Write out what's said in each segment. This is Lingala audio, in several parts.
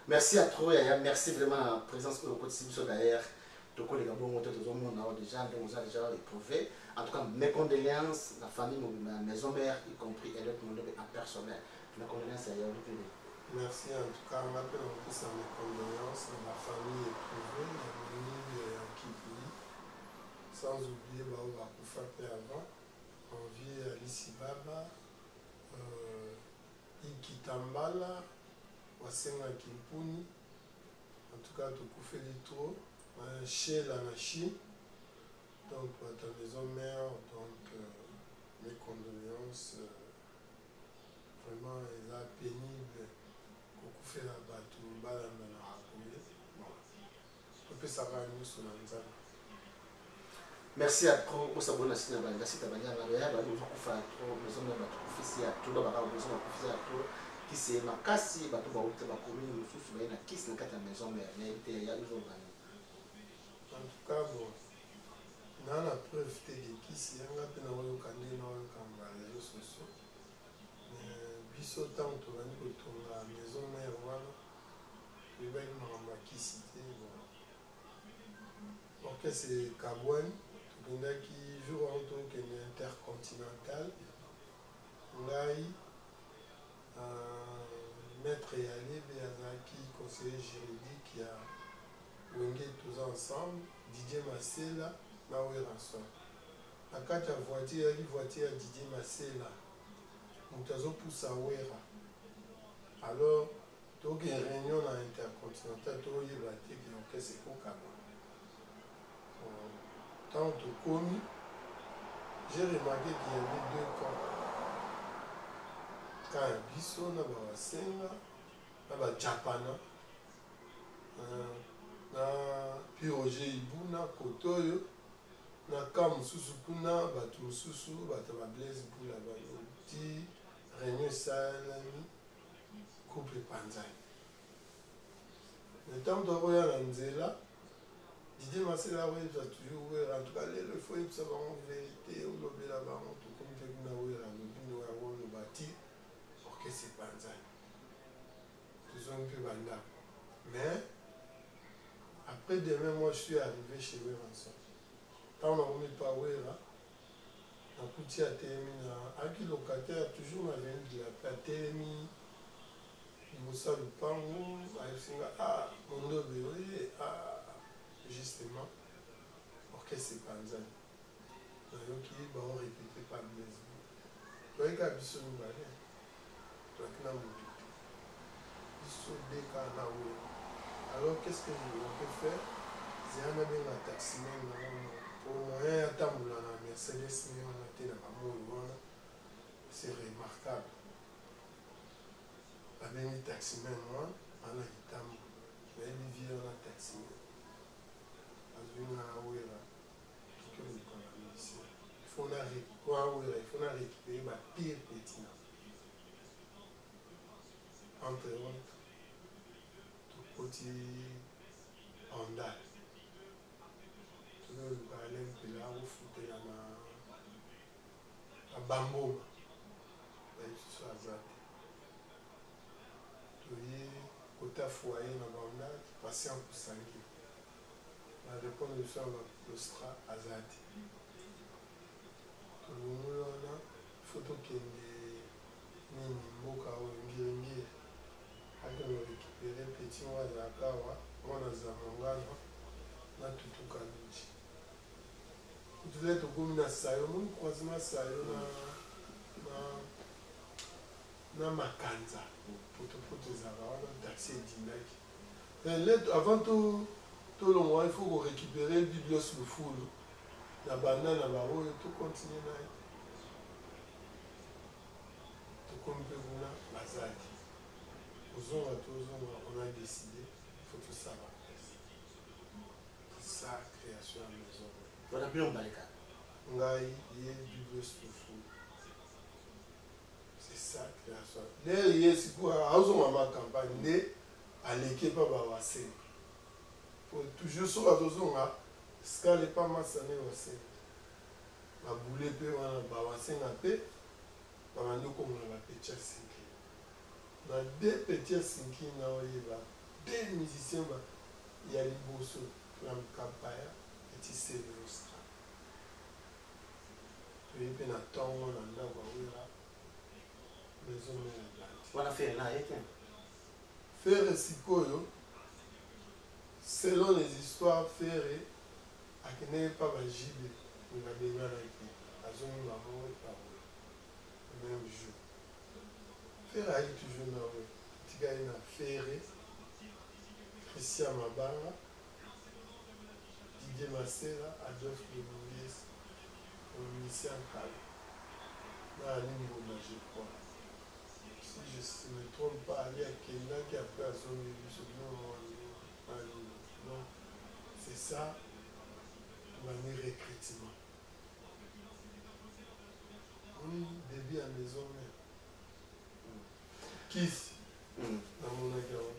Merci à toi, merci vraiment à la présence de votre d'ailleurs. Donc, les gars, on a déjà éprouvé. En tout cas, mes condoléances, la famille, ma maison mère, y compris elle, en personnel. Mes condoléances à vous. Merci en tout cas, on appelle en plus à mes condoléances à la famille éprouvée, la famille Kipuli, sans oublier Baoba Koufapé avant, on vit à Lissibaba, Ikitambala, Wasenga Kimpuni, en tout cas, tout fait du trop, chez la Chine, donc ta maison mère, donc mes condoléances, vraiment, elle est pénible. Fait la bateau, merci à toi, on s'abonne à Sina Banda, c'est à Banda, nous avons maison de notre officier à tout, nous avons besoin d'officier à tout, qui c'est ma casse, bateau, ma commune, nous sommes sur la kiss, dans la maison, mais il y a eu un en tout cas, bon, on a la preuve de qui il y a un peu de les réseaux sociaux. Biso tant que la maison mère, voilà, il va y avoir qui cité. Ok, c'est Kabouane, qui joue en tant qu'intercontinental. Ngai, maître Yali Béazaki, conseiller juridique, qui a Wenge tous ensemble, Didier Massela, Naoué Ranson. À quatre voitures, il y a une voiture à Didier Massela. Moutazo pousse à Ouera. Alors, donc il y a une réunion à l'intercontinental, il y a une c'est pour Kabouane. Tant que commis, j'ai remarqué qu'il y avait deux camps. Quand il y a Bisso, il y a Wasenga, il y a Japana, puis Roger Ibou, il y a Kotoyo, il y a Kamususu Kuna, Batumususu, Blaise Boula, Ti, Réunion Salami, couple Panzai. Le temps de voir Nzela, Didier Massela, il va toujours ouvrir, en tout cas, le faut y savoir en vérité, ou l'obé là-bas, tout comme il fait qu'on a ouvert, le bâti, pour que c'est Panzai. Tout ça, un peu banda. Mais, après demain, moi, je suis arrivé chez eux ensemble. Quand on a remis pas Ouera, on a coûté à TMI, à qui locataire, toujours, on avait dit la TMI, Moussa Lupango, à Mondo Béoé, justement, pour que c'est Panzai. Donc, il va répéter par Blaise. Tu vois, il y a un bisou nous balai. Tu vois, il y a un bisou. Bisou Beka Naoui. Alors, qu'est-ce que on peut faire? C'est un ami à taximène. Pour moyen, à Tamboula, Mercedes, c'est remarquable. La même taximène, moi, on a dit Tamboula. Mais il vit en taximène. Il faut récupérer ma pire pétina. Entre autres, tout petit Honda. Tout le balai que là, vous foutez à Bambo. Tu sois azat. Tu es côté foyer dans Honda, tu passes en pour 5 kg. La réponse de ça, le sera azat. Photo qui est Mboka ou Ngirengir. Quand on récupère petit mois de la Kawa, on a Zamangano, on a tout Kanuchi. Vous êtes au Gomina Sayo, nous croisons Sayo na Makanza. Pour te Zara, on a taxé Dinaki. Avant tout le mois, il faut récupérer le biblos le foule. La banane, la barreau, et tout continue là. Tout comme peut vous là, Bazadi. On a décidé, il faut tout savoir. C'est ça, création à la maison. On a bien embalé. Ngai, il y a du biblos le foule. C'est ça, création. Là, il y a ce qu'on a ma campagne, à l'équipe à Bawase. Faut toujours sur la dose, ce n'est pas ma sané aussi. Ma boule peut, Bawase n'a pas, ma mando comme on a la pécha 5. na deux petits sinki na oyeba deux musiciens ba ya liboso Flam Kapaya petit Célostra toyebi na ntongo na ndako awela maison mère blanche wana fere na ye te fere sikoyo selon les histoires fere akendeki mpa bajibe babenganaki azongi bango eparola le même jour fere ayi toujours na we tikali na fere Christian Mabanga Didier Masera Adolphe Lemoulies Omniscient Kala na Alimbo na je crois si je ne me trompe pas Ali Akenda qui après a son début ce nom non c'est ça l'année recrutement oui début à maison mère Kiss na monaki yango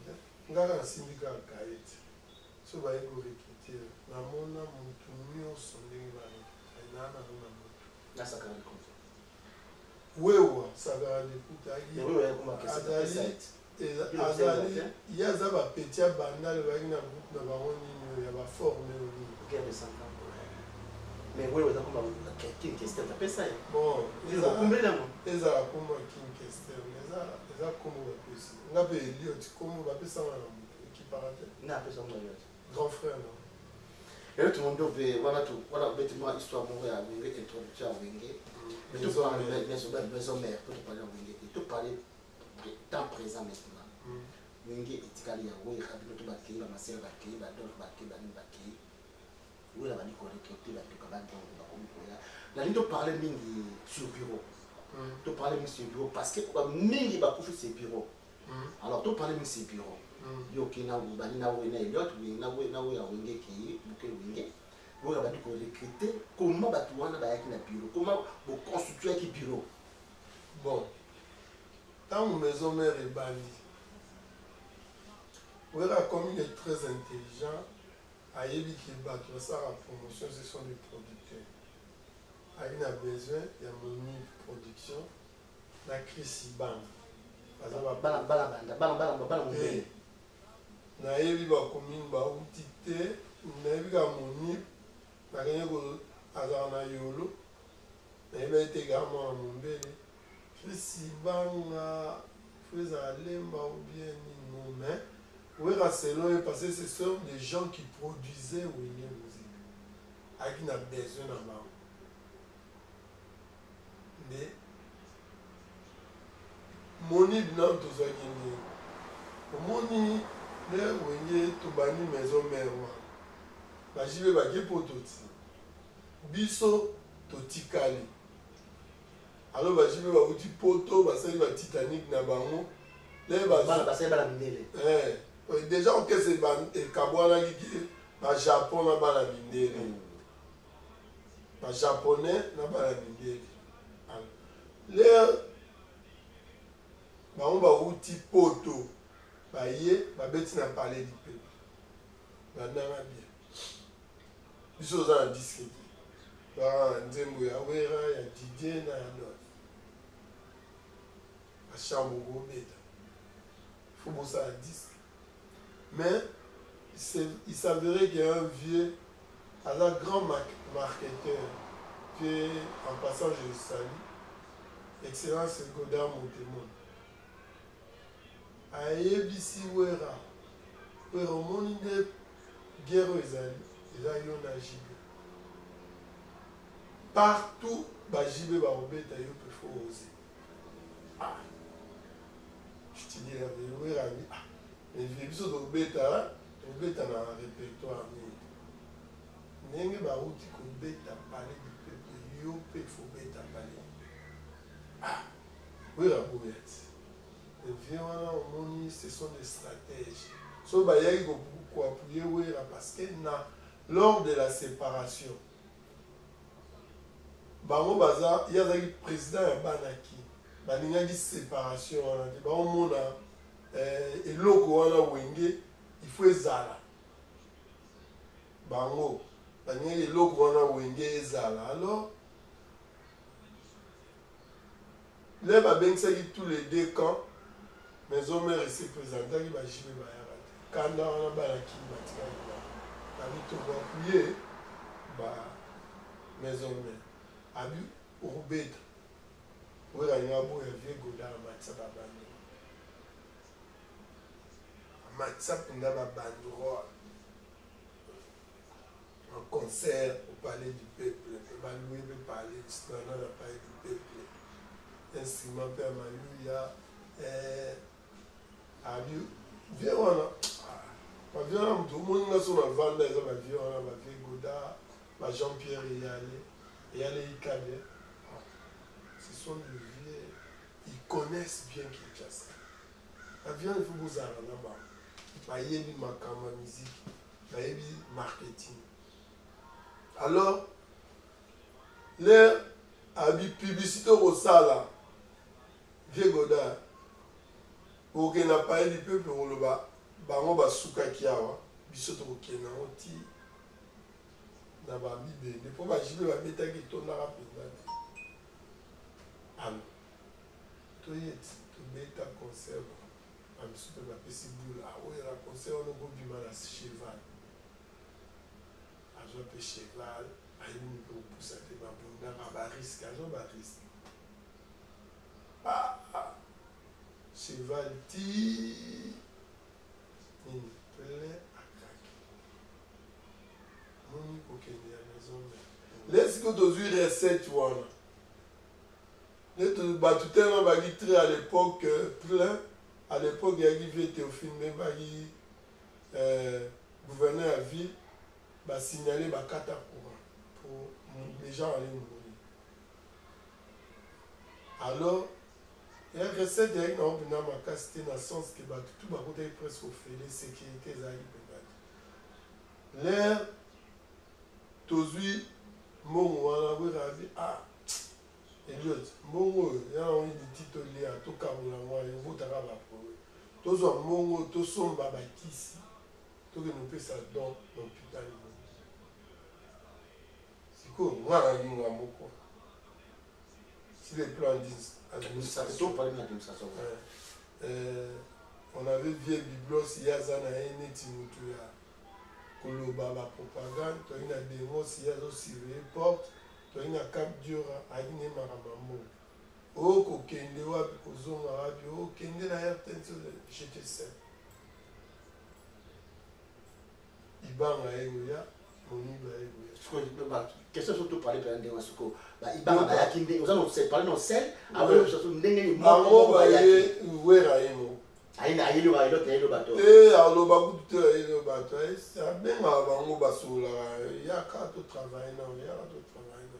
ngaka nasimbi kaka kaye te so baye korecruter namona motu nyonso ndenge baenaa nango na motu nasakana likonzo wewa sakala dekuta azali ye aza bapeti ya bandale bayaki na groupe na bango nini oyo ya baforme oyo nini bon ezala kombo ya king kester eza kombo bapesi nga mpe eliot kombo bapesanga na moto ekipaka te grand frère na lelo tomondo mpe wana betima histoire moko ya wenge introduction ya wenge maison mère po toparle ya wenge te toparle de temps présent maintenant wenge etikali ya wera bino to bakei bamasere bakei badolfe bakei banini bakei wera bali korecruter batuka badongo bakomi koya nalingi toparle mingi sur bureau toparle mingi sur bureau parce que mingi bakufi sur bureau alors toparle mingi sur bureau yoki na bani na we na Elliot na we ya wenge ki buke wenge wo ba di ko recruter comment batu wana ba yaki na bureau comment bo constituer ki bureau bon tant maison mère et bandi wera comme il est très intelligent ayebi ki batu ça la promotion ce sont des producteurs il a besoin il y a moni production na Chris Bang bala nayebi bakomini bauti te nayebi ka moni nakende azala na yolo nayebi etekaka mwana mombele Chris Banga fo ezala lemba ou bien nino mais wera selon parce que ce sont des gens qui produisaient wenge musique ayaki na besoin na bango nde moni bina tozwaki ndenge omoni le wenge tobandi maison mère wana bajibe bake mpo toti biso totikali alo bajibe bauti poto basali batitanique na bango déjà okese ekabwanaki bajapon na bana mindele bajaponais na bana mindele le bango bauti poto baye babeti na palais du peuple bandanga bien biso oza na diske te baa na nzembo ya wera ya Didier na ya Adolphe bachambre kobeta faut bosala disque mais il s'avérait qu'il y a un vieux un grand marketeur puis en passant je le salue excellence Godard Montemon ayebisi wera omoni nde guerre oyo eza yo na jibe partout bajibe bakobeta yo mpe fo oze je te dis la vérité wera abi mais biso tobeta na répertoire nini ndenge bauti kobeta palais du peuple yo mpe fobeta palais wera boyati vient wana omoni ce sont des stratèges so bayaki koappuye wera parce que lors de la séparation bango baza ye azalaki président ya banaki balingaki séparation wana te baomona eloko wana wenge il faut ezala bango balingaki eloko wana wenge ezala alors le babengisaki tous les deux camps maison mère esi présentaki bajibe bayaka te kanda wana balaki batikaki babi tobakuye maison mère abi okubeta oyekanyenga boya vie godara matisa babando matisa mpenza babandro un concert au palais du peuple baloué mpe palais esplanade na palais du peuple instrument mpe ya maluya abi vie wana bavie wana moto omoninga so na vanda eza bavie wana bavie goda bajean pierre eyale ikabe ce sont des vieux ils connaissent bien Kinshasa bavie wana ifo bozala na bango bayebi makambo ya musique bayebi marketing alors le abi publicité okosala vie goda okende na palais du peuple koloba bango basukaki awa biso tokokende yango ti na babibende mpo bajibe babetaki etondaka mpenza te alo toyeti tobeta concert bamiso mpe bapesi bula aoyela concert wana okobima na cheval azwa mpe cheval ayebi mpe kopusa te babundaka bariske azwa bariske cheval ti nini plein akaki moni kokende ya maison mère lesiko tozwi recette wana bato tellement baki très à l'époque plein à l'époque yaki vie théophile mpe baki gouverneur ya ville basignale bakata courant pour les gens aller mourir alors ya recette yaki nango mpena makasi te na sens ke bato tu bakotaki presque ofele sécurité ezalaki mpenza te l'air tozwi mbongo wana bwerabi Eliot mbongo oyo ya nango liti tolia tokabola ngo ayo votaka baprobe tozwa mbongo tosomba bakisi tokende opesa don na hôpital moko sikoyo mwana alinga moko si les plans disent on avait vie biblos yaza na ye neti motu ya koloba bapropagande toyei na demos ye azosurveille porte toyei na cap diora ayaki ne makambo mbongo okokende wapi kozonga wapi okende na rtnc jete se ibanga yegoya moniba yegoya question surtout parler de ndenge soko ibanga bayaki nde oza no se parler no sel abo surtout ndenge bango baye wera yemo ayeli wa ilo telo bato aloba kutu te ayeli bato abengaka bango basolaka yaka to travaille na yaka to travaille na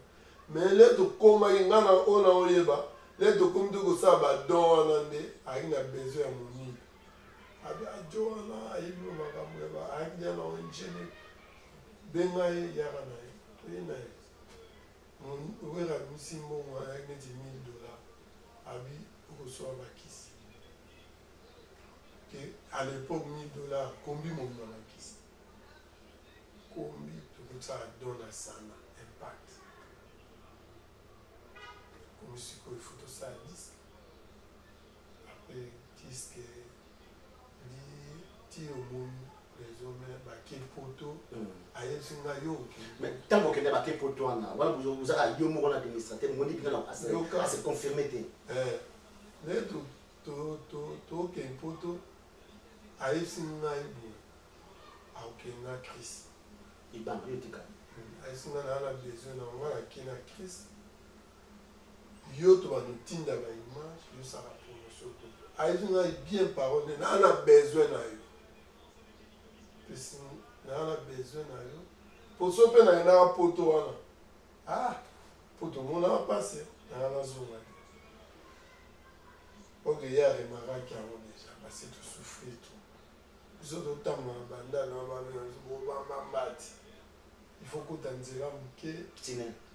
mais le tokomaki nga na oyo na oyeba le tokomi te kosala badon wana nde ayaki na besoin ya monini abi ajo wana ayebi makambo yaba ayaki nde na ongene benga ye yaka na ye toye na ye wera misi mbongo ayaki neti $1000 abi okosola bakisi à l'époque $1000 kombi mobima bakisi kombi tokosala don na sana impact komi sikoyo ifo tosala disque après disque ti omoni les bake poto ayebisi nga yo ntango okende bake poto wana wana ozaka yo moko na administrateur moni bingana ase confirme te le tokende poto ayebisi ngai boye akokende na crise ibanga yo tika ayebisi ngai naa na besoin na nga nakende na crise yo to banotinda baimage yosala promotion toto ayebisi ngai bien parole naa na besoin na yo pesi naa na besoin na yo poso mpe nayenaka poto wana poto monaka mpasi naa nazonga te oke ye aremaraki yango deja basi tosouffrir to biso totambola na bandala na babengabobamba mbati il faut kota nzela moke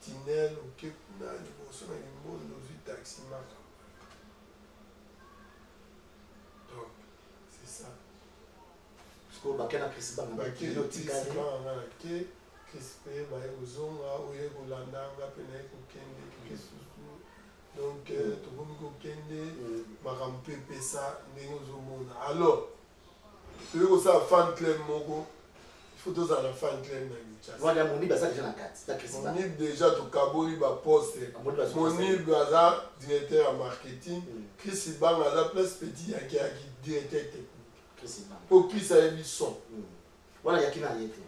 tinel oke kuna liboso na limbondo ozwi taxi maka donc c'est ça bakena krisibanga na ke krisi mpe baye kozonga oye kolanda nga mpe naye kokende kesusu Donc, tokomi kokende makambo mpe epesa ndenge ozomona. Alors, toyei kosala fan club moko, il faut tozala na fan club na Kinshasa. Voilà, Monib aza déjà na kati. Monib déjà tokaboli baposte. Monib aza directeur ya marketing. Chris Ibang aza place petit yaki directeur technique. Po Chris ayebi son. Wana yaki na yete.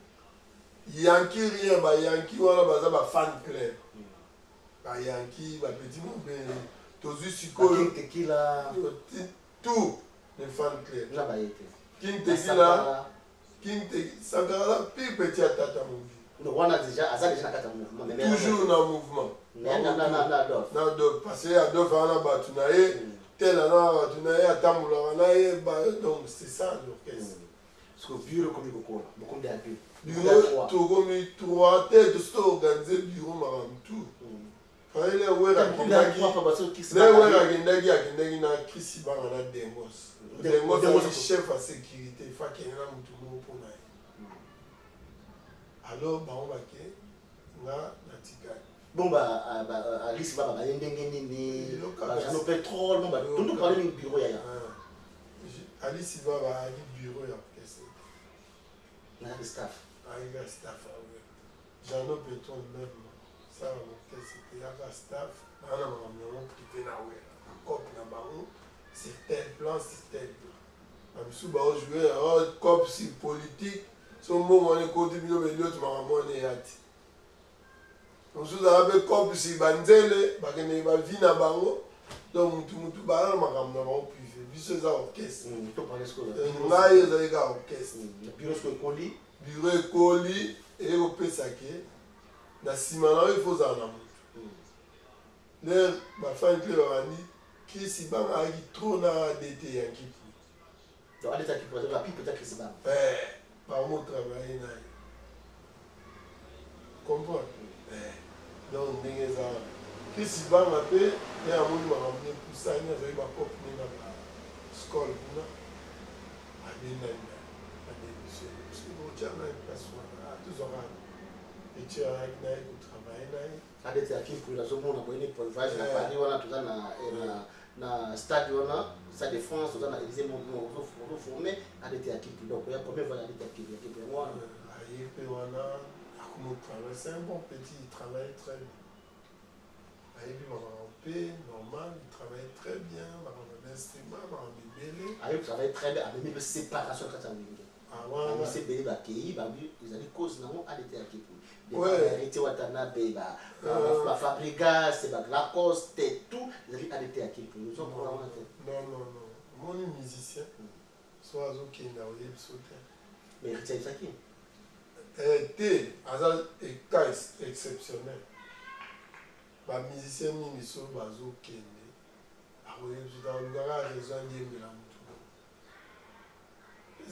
Yanki rien ba yanki wana baza ba fan club. Ba yanki ba petit mobile. Tozu sikoyo tequila tout les fan club. Na ba yete. King tequila Sankara plus petit atata mouvement. Donc on a déjà na kata mouvement. Toujours na mouvement. Na dof parce que Adolphe ana batu na ye tel ana batu na ye atambola na ye donc c'est ça l'orchestre. Parce que bureau comme beaucoup de deux. Bureau tokomi 3 têtes de organiser bureau maram tout. Fallait wera akendaki na Chris Ibang na Dengos. Dengos chef à sécurité fa kenga mutu mo pona. Alors ba on va ke nga natika. Bon Alice va ba ndenge nini ba no pétrole ba tout parler du bureau ya. Alice va ba bureau ya orchestre. Na staff. Il y a staff. J'en ai pétrole même. Ça, il y a staff. On a un privé là, cop na baron. C'est tel plan, c'est tel plan. Je suis joué à cop si politique. Son mot on est côté bio mais l'autre maman est hâte. On se dit cop si banzele, parce que ne va vivre na baron. Donc tout baron maman na baron privé. Bis ça orchestre. Tu parles ce que là il y a orchestre. Bureau ce colis. Bureau ekoli et opesake na sima na il faut za na mutu l'air ba fan club bani Chris Ibang a trop na DT yanki donc allez qui peut la pipe peut-être Chris Ibang par mon travail na comprendre donc ndenge za Chris Ibang a pe et a mon mama ne kusanya za ba pop ni na school kuna adina et tu as travaillé adete akimpula nazomona boyini polvage na Paris wana toza na stade wana stade de France toza na Élysée formé adete akimpula donc ya premier voyage adete akimpula wana ayepe wana akomo travail c'est un bon petit il travaille très bien ayebi maman pe normal il travaille très bien maman d'instrument maman bibele ayebi travaille très bien avec une séparation kata wingi on s'est béni ba pays ba ils allaient cause nango adete akimpula hérité watana be ba Fabrigas c'est ba Lacoste et tout ils allaient adete akimpula nous sommes vraiment non mon musicien soit azokenda oyebi sote mais hérité ça qui était un cas exceptionnel. Les musiciens qui sont basés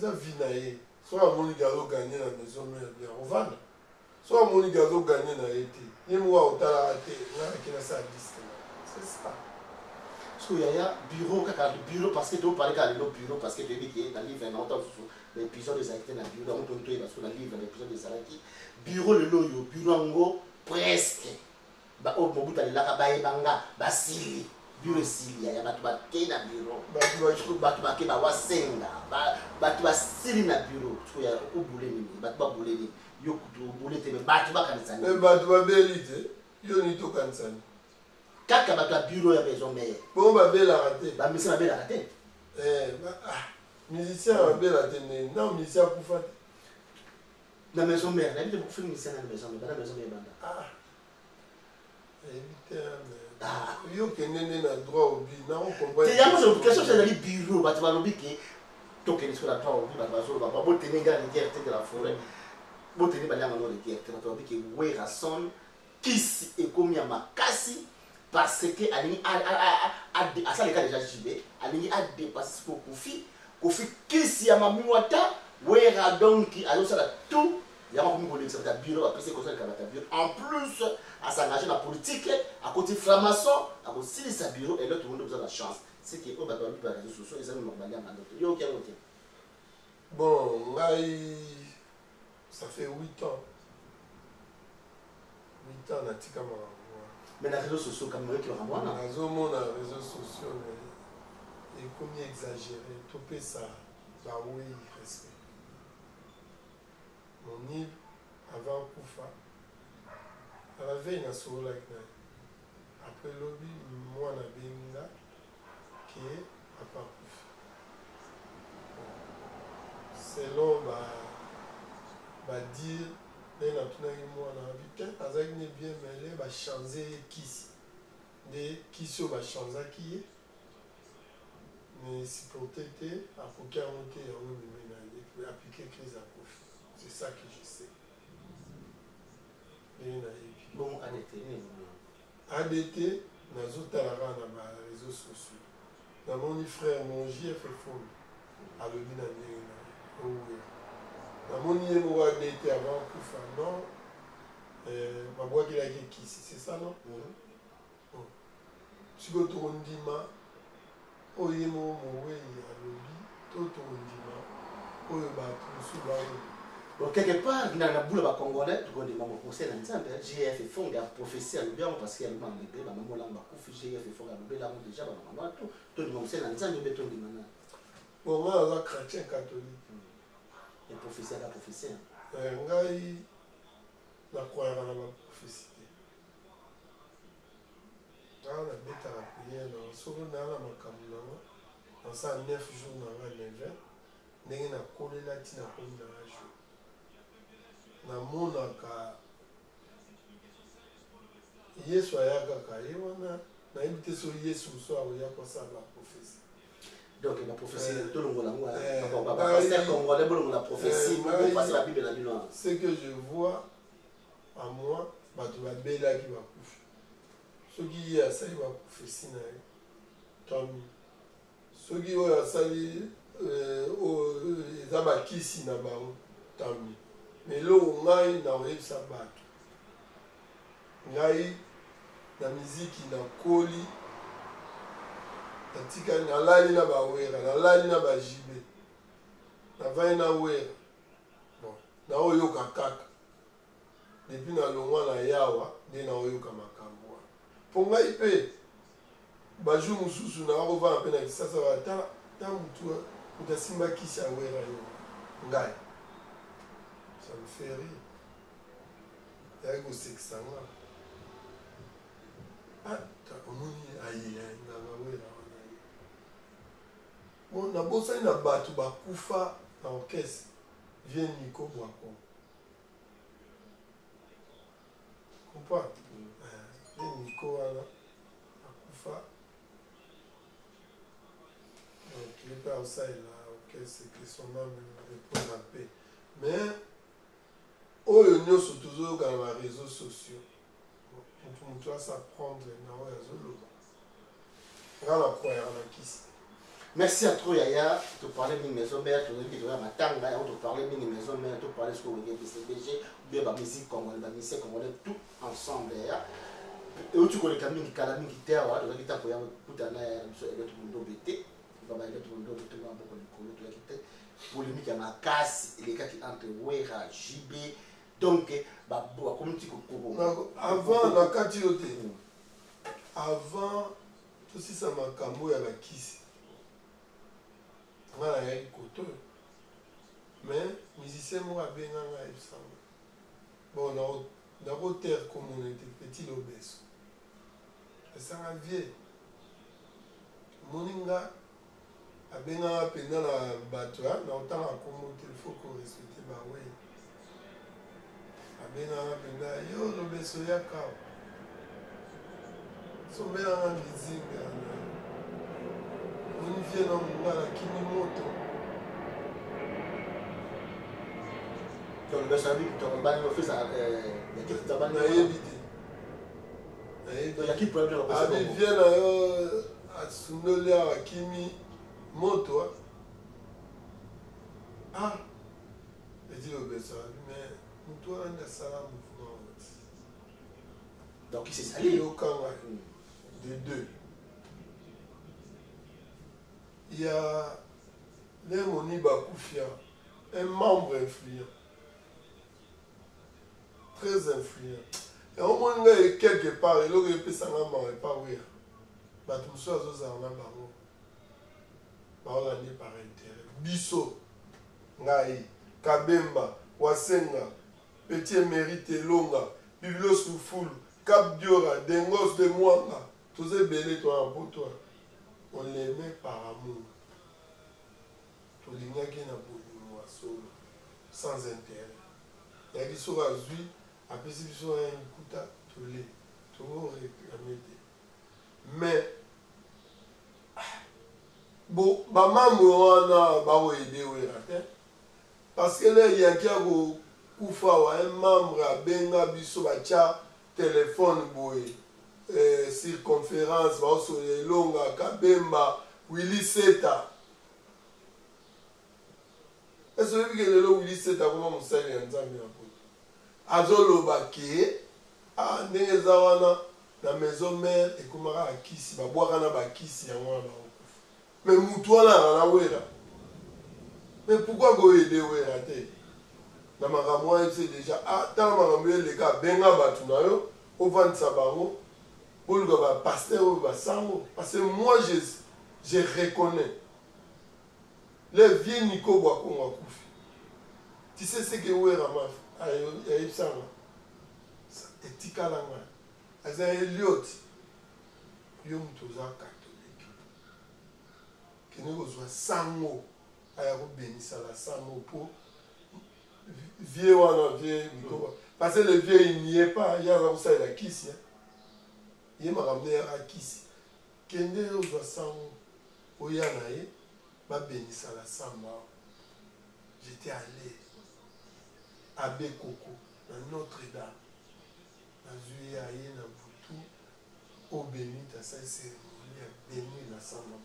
ils ont vu soit mon gars gagné dans la maison bien on va soit mon gars gagné dans l'été il me voit au talaté c'est ça. Parce qu'il y a bureau parce que tu parles de bureau parce que tu dis que dans le livre l'épisode des actes dans le bureau on peut parce que dans le livre l'épisode des Salaki bureau le loyo bureau ngo presque ba o mobuta le laka ba ebanga ba sili bureau sili ya batu ba ke na bureau batu ba ke ba wasenga batu ba sili na bureau tu ya o boule ni batu ba boule ni yo kutu boule te batu ba kanisa ni batu ba belite yo ni to kanisa ni kaka batu ba bureau ya maison mais bon ba bela raté ba misa ba bela raté musicien ba bela te non musicien pour faire la maison mère la vie de beaucoup de musiciens dans la maison mais dans la maison mère banda yo kendene na droit obi na on comprend te ya mo question c'est dans le bureau batu ba lobi ke to ke sur la droit obi ba zo ba bo tenenga la liberté de la forêt bo tenenga ba la no liberté batu obi ke we rason kisi ekomi ya makasi parce que alingi a ça les cas déjà jibé alingi a dépasser ko kofi kisi ya mamuata wera donc alors ça tout il y a beaucoup de gens qui bureau après c'est comme ça bureau en plus à s'engager dans la politique à côté franc-maçon à côté sa bureau et là tout le monde a besoin de la chance c'est que au bas de la réseaux sociaux ils ont normalement un mandat yo OK bon ça fait 8 ans natika Mais les réseaux sociaux, comme nous, qui ont dans les réseaux sociaux, et comme exagéré, tout ça, bah oui, respect. Mon île, avant Koufa, à la veille, na solo like na. Après lobby, moi na benga, qui est à part Koufa. Selon dire, les natunagi moi na habitant, azak ne bien mêlé, va changer qui des qui va changer qui est. Mais si pour t'aider, à pour qu'il y ait un monté, il y a appliquer crise à Koufa. C'est ça que je sais. Bon, ADT, ADT, dans les réseaux sociaux. Dans mon frère, mon JF fond, à l'objet d'un dans mon IMO ADT avant Koufa, non, ma boîte qui a qui c'est ça, non? Si vous avez un dima, au IMO, mon way, à l'objet, tout un dima, au Yéba, donc, quelque part, dans la boule congolais, tu connais mon conseil dans le GF font la prophétie à l'objet parce qu'il y a le moment de la maman lamba coufu GF font la l'objet là déjà la maman tout le monde sait dans le béton de maintenant. Bon, moi, je suis chrétien catholique. Et prophétie à la prophétie. Je crois dans la prophétie. Dans la bête à la prière, dans la 9 jours dans la neve, il y a un collé là qui n'a pas de jour. Na monaka Yesu ayagaka ye wana na yebite so Yesu so aoya kosala la prophétie. Donc la prophétie tout le monde là pasteur congolais bon la prophétie bon passer la Bible la Bible. Ce que je vois à moi bato ba bela ki ba kufa. Ce qui y a ça va prophétie na tom. Ce qui oya sali ezaba kisi na ba tom. Mais là, on a une sabat. On a une musique, na koli, na lali na bawera, na lali na bajibe, na vai na wera. Bon, na oyoka kaka. Depuis na longwa na yawa, de na oyoka makambo. Ponga ipe, baju mususu na ova mpe na kisasa watala, ta mutu utasimba kisi ya wera yo. Ngai. Ça me fait rire. Il y a un sexe ça. Ah, tu as compris? Aïe, bon, na bossa ina batu bakufa na orchestre. Vient Nico Boako. Comprends? Vient Nico là. Bakufa. Donc, il est pas ça là. Orchestre que son nom répond à paix. Mais oyo nyonso tozoyoka na réseaux sociaux moto asapprendre na oyo azoloba nga na koyaka na kisi. Merci à toi Yaya, tu parlais de maison mère, tu dis que tu as ma tanga, tu parlais de maison mère, tu parlais de ce que vous avez CBG, ou bien la musique congolaise, la musique congolaise, tout ensemble. Et où tu connais quand même qui calme qui terre, tu as dit que tu as tout un air, tu as tout le monde bêté, tu as tout le monde bêté, tu as beaucoup de colo, polémique à ma casse, les gars qui entre Wera, JB, donc, comme tu dis, avant la quantité, avant tout ça m'a cambo à la kisi. On a eu côté, mais musicien moi a bien en ça. Bon, dans la terre comme on était petit l'obèse, et ça m'a vieux. Moninga a bien appelé dans la bateau, dans le temps à commonter il faut qu'on respecte bah oui. A bien appelé yo l'obèse ya kao. So bien en musique. On vient dans le Kinimoto. Donc, le service qui t'a fait ça, il y a qui t'a banni. Il y a qui peut bien le passer. Il vient à Sundolia, à Kimi Moto. Ah, il dit le bessa, mais nous on a ça mouvement. Donc, il s'est sali. De deux. Il y a Lémoni Bakoufia, un membre influent, très influent. Et au moins, quelque part, il aurait pu s'en aller par où. Bato mosusu azozala na bango baolandi par intérêt biso ngai Kabemba Wasenga Petit Émérite Elonga Biblos Lufulu Cap Diora Dengos de Mwanga tous ces belés toi en pour toi on l'aimait par amour tolingaki na bolingo solo sans intérêt yaki soki azwi apesi biso ya likuta tole toréclame te mais bon bamambo wana bakoyede wera te parce que le yaki akokufa wa un membre abenga biso batya telefone boye circonférence baosola elonga Kabemba Willy Seta ese oyebi ke lelo Willy Seta koma mosali ya nzambe na poto azoloba ke ndenge eza wana na maison mère ekomaka bakisi babwaka na bakisi yango wana bakokufa mais mutu wana azala wera mais pourquoi koyede wera te na makambo wana ese déjà tala makambo eleka abenga bato na yo ovandisa bango boluka bapaster oyo basango parce que moi je reconnais le vieux Nico Bwakongo akufi tu sais ce que wera ayebisanga etikalanga aza Eliot yo mutu oza catholique kende kozwa sango aya kobenisala sango mpo vieux wana vieux Nico parce que le vieux il n'y est pas ye aza kosalela kisi ye makambo yaka kisi kende ozwa sango oya na ye babenisala samba j'étais allé à Bekoko na Notre-Dame nazwi ye aye na butu obéni tasali cérémonie abeni na samba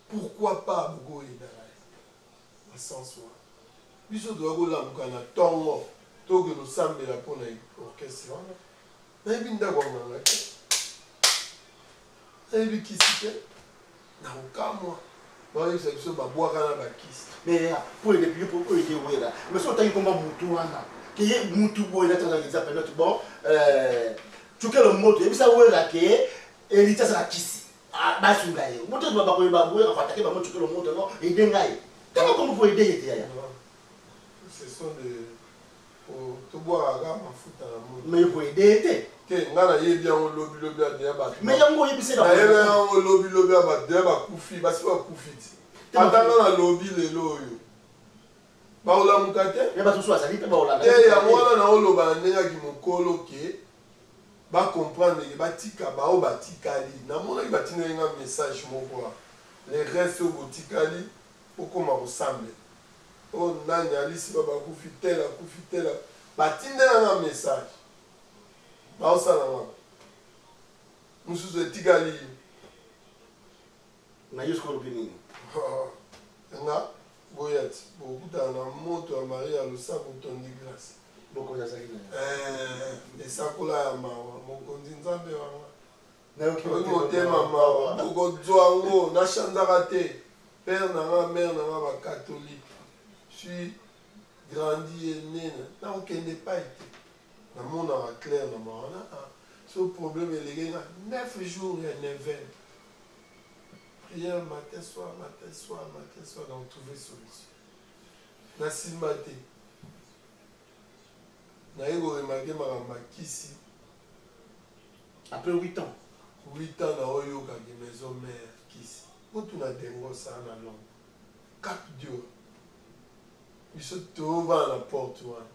pourquoi pas bokoyedala ye basens wana biso toya kolamuka na ntongo toke tosambela mpona orchestre wana nayebi ndako anganga te nayebi kisi te na kokamwa baoyebisa biso babwaka na bakisi mais pour les députés pour aider wera mais so tangi komba mutu wana ke ye mutu boy na tanga exemple notre bon tuke le moto ebisa wera ke elita sa kisi basunga ye moto ba ko ba boy en fait ke ba moto tuke le moto non aider ngai comment pour aider yete ya ce sont de to boire aga mafuta na moto mais pour aider te ke ngana yebi yango lobi adeya bato mais yango yebisa na yebi yango lobi abadeya bakufi basi bakufi ti atanga na lobi lelo oyo baolamuka te te yango wana na oloba na ndenge aki mokolo ke bacomprendre ke batika bao batikali namonaki batindeli nga message moko le reste oyo botikali okoma kosambela o nani alisi bakufi tela batindelanga message baosala nga mosusu etikali na yo sikolobi nini nga boyati bokutana na moto ya marie ya losambo tondi glace esakola ya mawa mokonzi nzambe wanga motema mawa bokozwa yango nachanzaka te père nanga mare nanga bacatholike suis grandi enene nakokende pai te namonaka clair na mawana so problème eleki nga 9 jours ya 9 prière matin soir donc trouver solution nasimba te naye koremake makambo akisi après 8 ans na oyokaki maison mère kisi otuna dengo saa na longue Cap Dior biso tovana na porte wana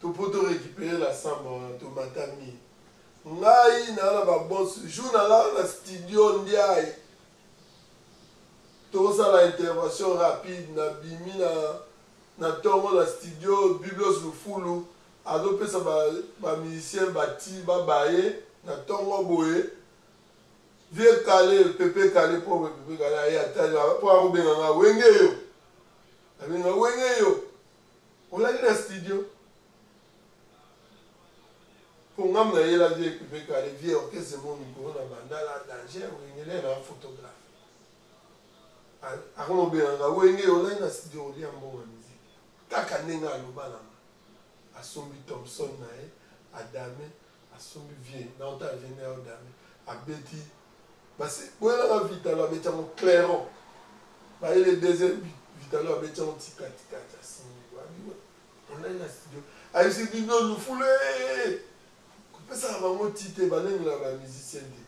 topo torécupérer la samba wana tomatami ngai naa na babonso jour nalala na studio ndiaye tozosala intervention rapide na bimi na ntongo na studio Biblos Lufulu azopesa bamusicien bati babaye na ntongo boye vie kale pepe kale pauvre pepe kale aye atali mpo akobenganga wenge yo abenga wenge yo olaki na studio mpo ngamu na yela vie pepe kale vie orkestre mo mikolo na bandala danger wengele na photographe akomobenganga wenge yo olaki na studio olia mbongo ya miziki kaka ndenge aloba nanga asombi Thompson na ye adame asombi vie na ota vene ya odame abeti parce que Vitalo abeti en clairon ba le deuxième Vitalo abeti en tika asini on a une studio ayi se dit non nous foule ko pesa ba mo tite ba lengi la ba musicien de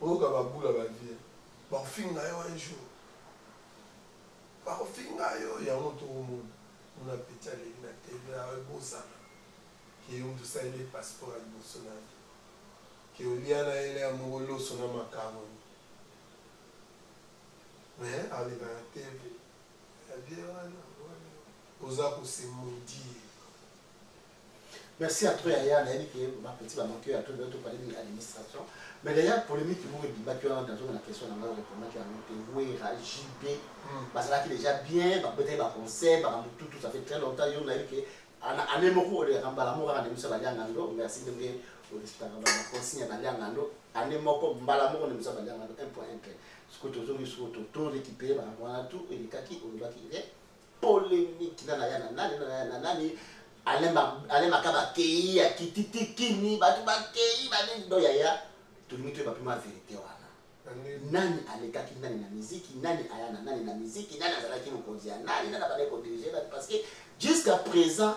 o ka ba bula ba vie ba finga yo un jour ba finga yo ya moto mo on a petit aller na TV à Bossa qui ont tout ça les passeports à Bolsonaro qui au liana ele amolo sona makamo mais avec la TV ya bien oza ko se maudire. Merci à toi Yaya na qui ma petit va manquer à tout de parler de l'administration mais d'ailleurs polémique qui vous débat que dans une question dans répondre qui a monté Wera JB parce que là qui déjà bien peut-être un conseil par tout ça fait très longtemps yo na que ane moko le rambala mo ga ndimisa balangando merci de me au restaurant ba consigne balangando ane moko mbala mo ndimisa balangando 1.1 ce que toujours sur tout récupérer ba wana tout et kaki on va qui est polémique na yana nani alema kaba kei ya kititi kini batu ba kei ba ndo yaya tulimite ba pima vérité wana nani alekaki nani na muziki nani ayana nani na muziki nani azalaki mokonzi ya nani nani abane ko diriger parce que jusqu'à présent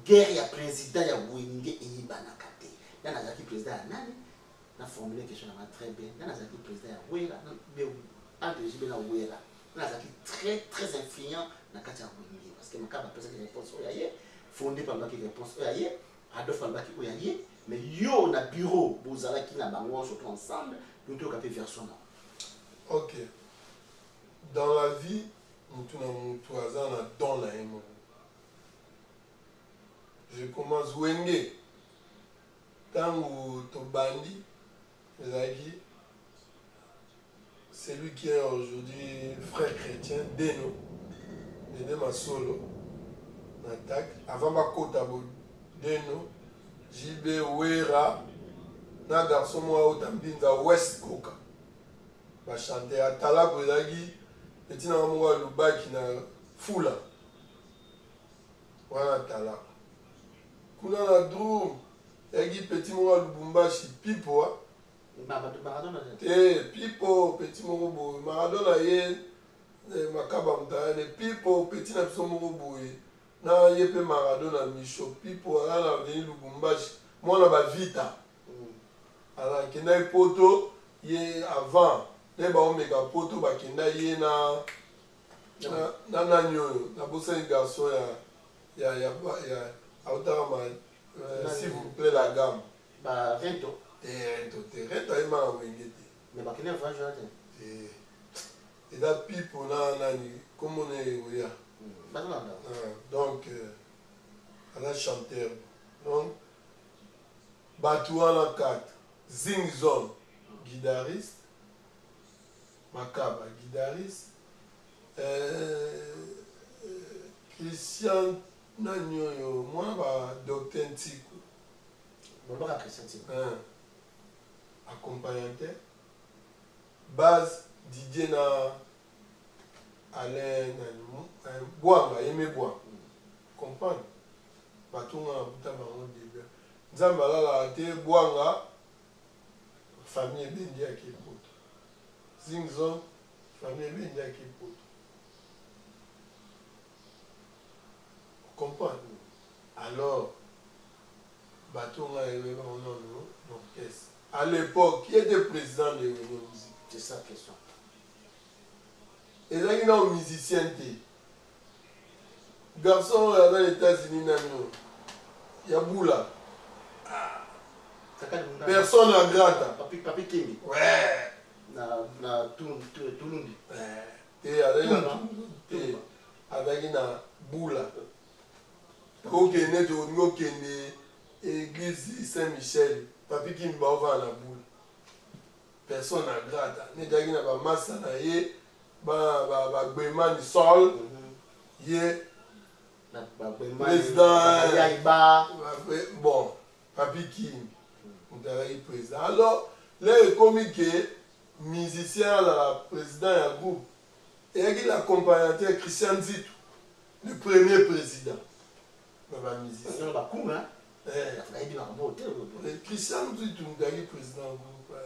guerre ya président ya Wenge eyibanaka te nani azalaki président ya nani na formuler question na très bien nani azalaki président ya Wera entre JB na Wera nani azalaki très influent na kati ya Wenge parce que makaba pesa ki réponse oyaye fondé par la réponse oyaye Adolphe Albaki oyaye mais yo na bureau bozalaki na bango surtout ensemble nous devons capter version là. OK. Dans la vie, nous tournons dans la émo. Je commence Wenge. Tant où Tobandi, c'est lui qui est aujourd'hui frère chrétien, Deno. Deno solo. Attaque. Avant ma côte à Deno, JB Wera. Na garçon moi au Tambinza West Coca. Ba chanter à Tala Kodagi. Petit na moi Lubaki na Fula. Wana Tala. Kuna na drum. Yagi petit moi Lubumbashi Pipo. Maradona. Pipo petit mo Maradona ye makaba mtane Pipo petit na biso mo boye. Na yepe Maradona Micho Pipo ala na veni Lubumbashi. Moi ba Vita. Alors kenda poto ye avant ne ba omega poto ba kenda ye na nanyo na bossa garçon ya autama s'il vous plaît la gamme ba Rento e ma wengete mais ba kena va jouer et da pipo na nani comme on est oya donc ala chanteur donc Batouana 4 Zing Zone, guitariste. Makaba, guitariste. Christian Nanyoyo, moi, Docteur Ntiku. Bon, pas Christian Ntiku. Accompagnateur. Base, Didier na Alain Boanga, Aimé Bois. Comprendre? Batouana, Boutama, début. Nzambala la te Boanga. Famille Bendia qui est pote. Zingzon, famille Bendia qui est pote. Vous comprenez? Alors, Batonga est le nom de l'orchestre. À l'époque, qui était président de l'Union Musique? C'est ça la question. Et là, il y a un musicien. Garçon, dans les États-Unis, il y a Boula. Personne n'a gratte. Papi King. Ouais. Na Tulundi. Et avec une boula. Ok, net au église Saint-Michel. Papi King va ouvrir la boule. Personne n'a gratte. Net avec une massa na ye. Ba Gbeman sol. Ye. Président. Bon. Papi King. Président. Alors, les comiques, musiciens, le président du groupe, et l'accompagnateur Christian Zitou, le premier président. musicien. Christian Tungaki président groupe.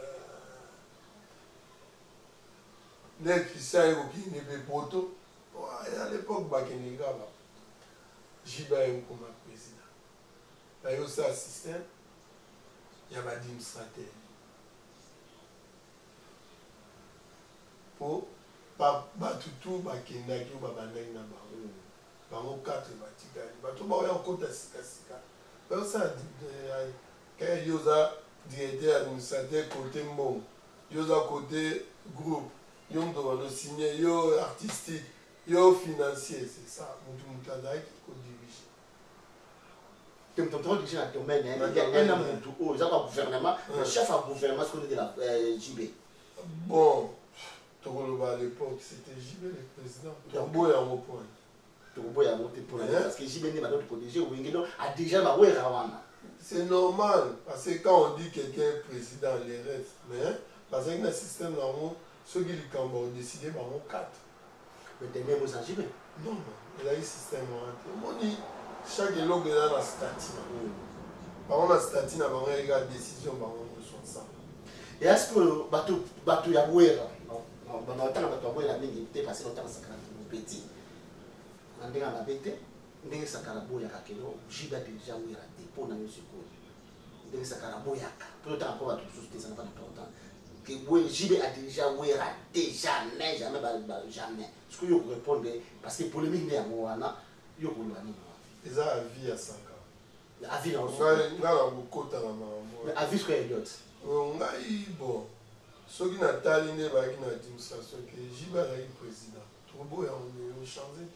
Les Christian qui ne veut pas à l'époque Bakenegaba. Jibaye comme président. Il y a aussi assistant. Il y a administrateur. Pour Batutu Bakendaki ou Babandaki na Bango. Bango 4 Batikali. Batu Baoya Kota Sika. Donc ça, quand Yosa directeur administrateur côté Mom, Yosa côté groupe, Yom doit signer, yo artistique, yo financier, c'est ça. Moutadaï qui dirige. Tu me dis que domaine, il y a un homme au gouvernement, le chef à gouvernement, ce qu'on dit de la JB. Bon, à l'époque, c'était JB le président. Togo est en point. Togo est en point. Parce que JB n'est pas notre protégé, a déjà ma c'est normal, parce que quand on dit quelqu'un est président, les restes, mais parce que dans le système, ceux qui ont décidé, ils ont 4. Mais tu es même aux JB? Non, il y a un système. On dit, chaque éloge est dans la statine. Par contre, la statine, il y a une décision, on reçoit ça. Et est-ce que Batou Yabouera, pendant le temps que Batou Yabouera a passé longtemps à petit, on a dit ndenge sakala boyaka kelo jiba déjà wera dépôt na monsieur ko ndenge sakala boyaka pour autant pour tout société ça n'a pas d'importance que boy jibe a déjà wera déjà mais jamais jamais ce que yo répondre parce que polémique n'est amwana yo ko lani ils a avis à 5 ans avis na ngala ngokota na mambo mais avis que Elliot ngai bon soki na tali ne ba ki na administration que jiba la président trop beau ya on changer.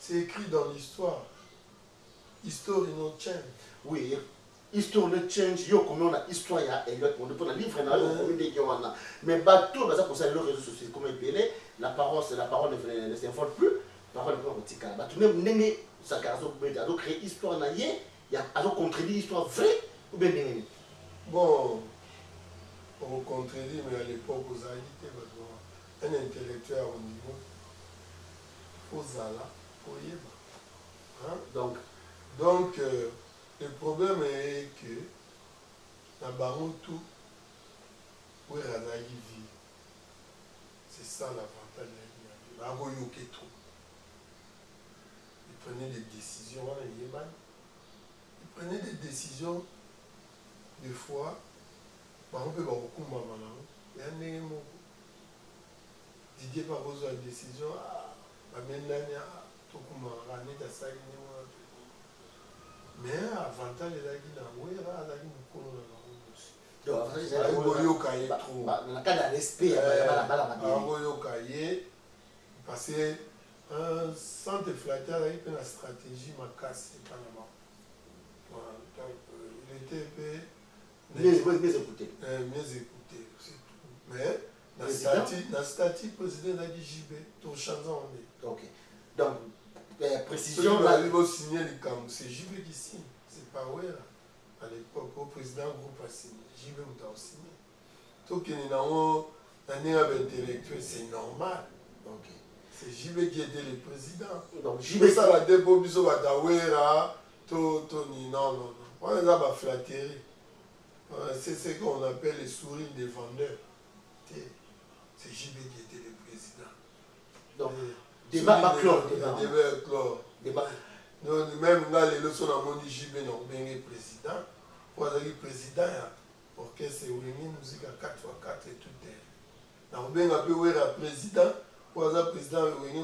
C'est écrit dans l'histoire. Histoire no change. Oui, histoire ne change. Yo comme on a histoire ya Elliot, on peut la livre na on dit que on a. Mais bateau ça pour ça les réseaux sociaux comme appelé la parole ne s'informe plus. Parole ne peut pas bateau nem ça carazo peut a créer histoire na yé, ya a contredire l'histoire vraie ou bien nem. Bon, on contredit mais à l'époque aux haïtés un intellectuel au niveau aux ala. Hein? Donc le problème est que dans Baron tout, où est vie, c'est ça l'avantage de la vie. Il prenait des décisions, il prenait des décisions, des fois, Baron peut beaucoup il y a un mot. Didier pas besoin de décision, mais avantage ezalaki na wera azalaki mokolo na bango ye parce que un centre flatteur azalaki mpe na stratégie makasi epa na bango il était mieux écouté c'est tout mais na statut président ezalaki JB tochanza onde. Ok. Donc, précision. Il va signer les camps. C'est JB qui signe. C'est pas ouais. À l'époque, au président groupe a signé. JB a signé. Donc, il y a un intellectuel, c'est normal. Ok. C'est JB qui était le président. Donc, JB. Ça va dépôt, puis ça va t'aouera. Non. On est là, flatterie. C'est ce qu'on appelle les souris des vendeurs. C'est JB qui était le président. Donc, débat clos. Même là, les leçons à mon JB n'ont bien été président. Pour être président, l'orchestre est musique à 4x4 et tout. Nous bien appelé président. Pour être président,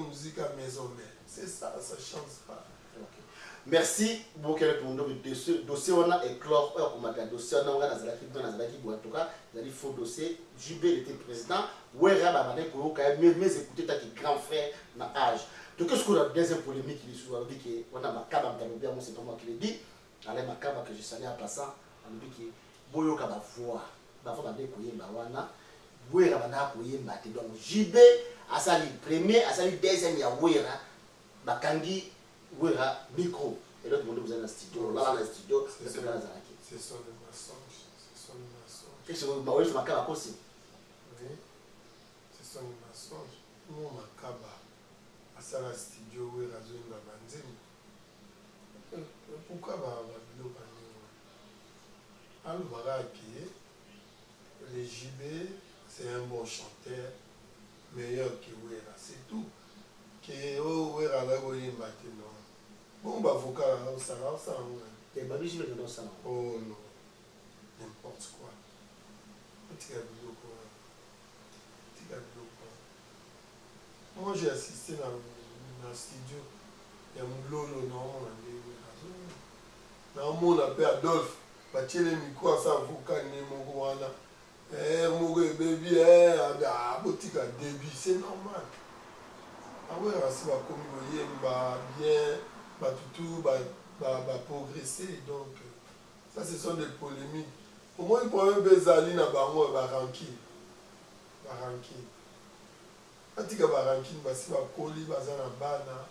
musique à maison mère. C'est ça, ça ne change pas. Merci beaucoup pour le dossier. On a éclore, on a un dossier, on a en tout cas, il faux dossier. JB était président. Ouera Babane Kolo, quand même, mais écoutez, t'as qui grand frère dans l'âge. Donc, qu'est-ce qu'on a deuxième polémique qui est souvent dit qu'on a Makaba, c'est pas moi qui l'ai dit. Alors, Makaba que je salue en passant, on dit que Boyo Kaba voix, Bafo Babé Koye Bawana, Ouera Bana Koye Mate. Donc, JB a sali premier, a sali deuxième, il y a Ouera, Bakangi. Ouera micro et l'autre monde vous êtes dans le studio là dans le studio c'est son mensonge qu'est-ce que vous m'avez fait Makaba aussi oui c'est son mensonge nous Makaba à ça la studio Ouera zone la banzemi pourquoi ba bilo banzemi alobaka ke le JB c'est un bon chanteur meilleur que Wera, c'est tout. Que Wera là koyemba te non. Bon bavoka là ça les babis je vais dans ça. Oh non. N'importe quoi. Tika biloko. Moi j'ai assisté dans le studio. Il y a mon lolo non on a appelé Adolphe. Bachele miko sa avocat ne moko wana. Mon baby, botika débit, c'est normal. Ah ouais, si va communiquer, bien, tout, progresser. Donc, ça, ce sont des polémiques. Au moins, il faut un bezali na bango, baranki. Batika baranki, basi ba koli, bazana bana.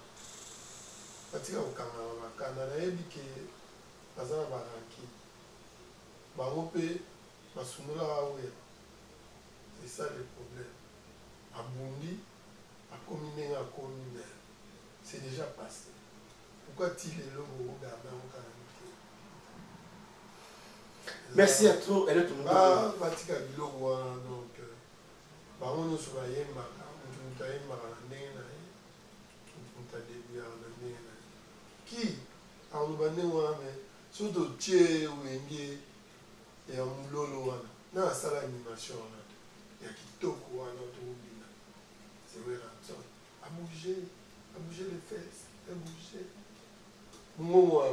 Batika okanga makana, na ebike, bazana baranki. Bango pe, basumula awe. C'est ça le problème. Abundi, a combiné, c'est déjà passé. Pourquoi tu es là au Gabon? Merci à tous. Elle est tout le monde. Ah, Batika Bilogwa, donc, on nous souvient, qui a surtout Tché ou Engue et Amulolo, non, ça l'animation. Il y a qui toque ou un autre bina. C'est vrai, à bouger les fesses, à bouger. Moi,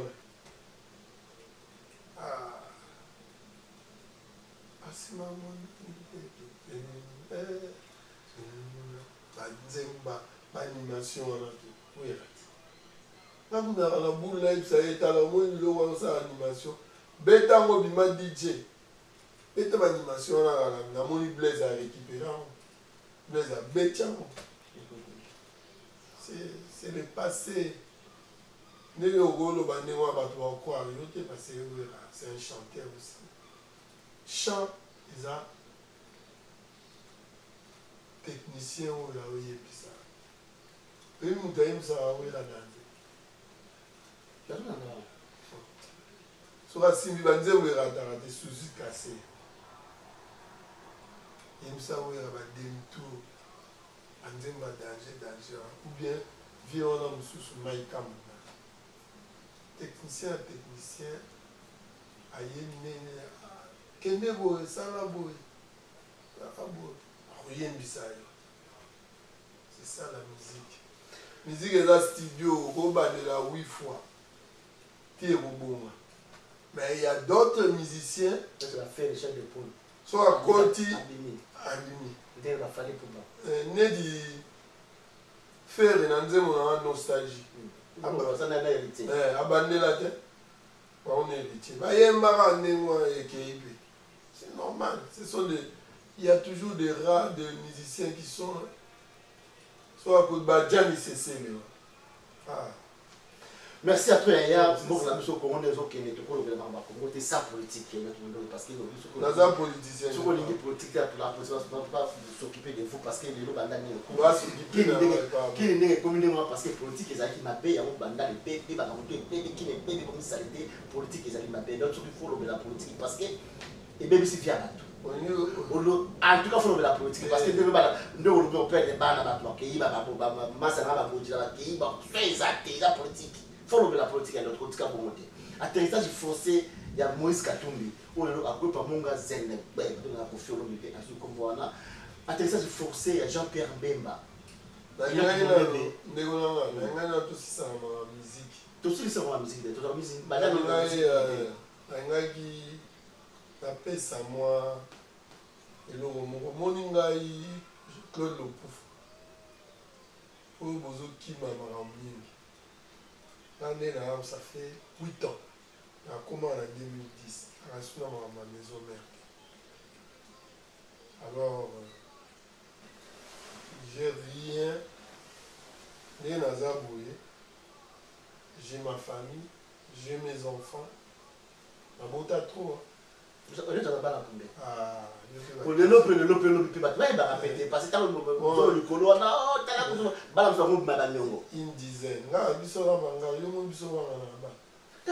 c'est maman. Animation, oui. Là, vous avez la boule live, ça y est, à la moindre animation. Bêta, moi, bima DJ. Et ton animation, la moni Blaise à récupérer. Blaise à Bétian. C'est le passé. C'est un chanteur aussi. Chant, ils ont technicien ou la oui et puis ça. Et nous avons ça oui la danse. Soit si nous avons des soucis cassés. Il me semble qu'il y a des tours, danger, ou bien violent sous Maïkam. Technicien, aïe, Kenebo, Salaboy, rien de ça. C'est ça la musique. Musique est là, studio, Roba de la 8 fois. Mais il y a d'autres musiciens. C'est la faire les chefs de poule. Soit Conti. Abimi. Il va falloir pour moi. Nedi faire une nostalgie. Ça n'a pas hérité. Abandonner la tête. On est héritier. C'est normal. Il y a toujours des rares de musiciens qui sont. Soit à côté de Badjan, c'est merci à toi, Yaya. Bon, la mission Congo, les autres qui étaient c'est ça politique. Parce que les politiciens. Si vous avez politique, la politique ne va pas s'occuper de vous parce que les gens qui est communément parce que politique, ils ont ma paix, ils ont banda les paix, qui n'est pas comme ça, politique, ils ont ma paix. Donc, il faut la politique parce que, et même si vient à tout. En tout cas, il faut la politique parce que nous avons peur des bannes à la politique. Il faut la politique à notre politique à monter. Atterrissage forcé, il y a Moïse Katumbi. On a coupé par Monga Zen, on a confié au milieu, comme voilà. Atterrissage forcé, il y a Jean-Pierre Bemba. Il y a tout ça dans la musique. Tout ça dans la musique. Tout la musique. Il y a qui appelle ça moi. Et le Moninga, Claude Lopouf. Pour Bozo qui m'a ramené. L'année là, ça fait 8 ans. On a commencé en 2010. On a reçu ma maison mère. Alors, j'ai rien à zabouiller. J'ai ma famille, j'ai mes enfants. La beauté à trop. Vous avez pas la combien? Pour le lope, il va répéter. Parce que le colo, une dizaine. Là, il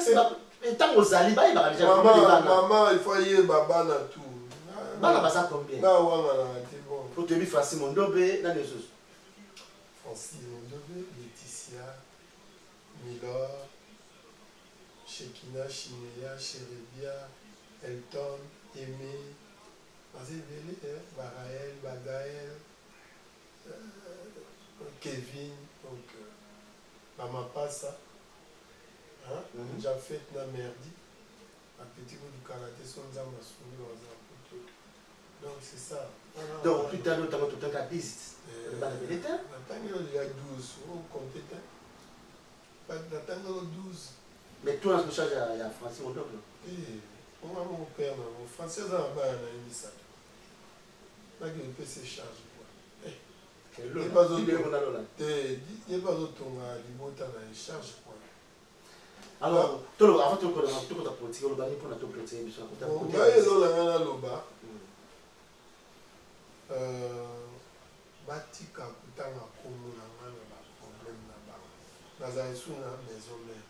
y a Et tant aux alibis, il va déjà maman, il faut y aller baba na tout. Bana basa combien? Na wanga na c'est bon. Pour te dire Francine Mondobe, dans les choses. Francine Mondobe, Laetitia, Milor, Shekina, Chinéa, Chérébia, Elton, Aimé, Baraël, Bagaël, Kevin, donc Mama Passa, hein? Déjà fait na merdi, un petit bout du Canada, son zama souni dans un poteau. Donc c'est ça. Donc plus tard, nous avons tout un cas 10. Maintenant, il y a 12, vous comptez. Maintenant, 12. Mais toi, en ce charge, il y a Francine Mondobe. Oui, mon père, mon français, il y a un ça. Là, il peut se charger. Il n'y a pas d'autre charge. Alors, avant de politique, on va pour notre politique. On va aller dans la loba. Batika kutanga komo na ngana problème na ba. Nazali suna maison mère.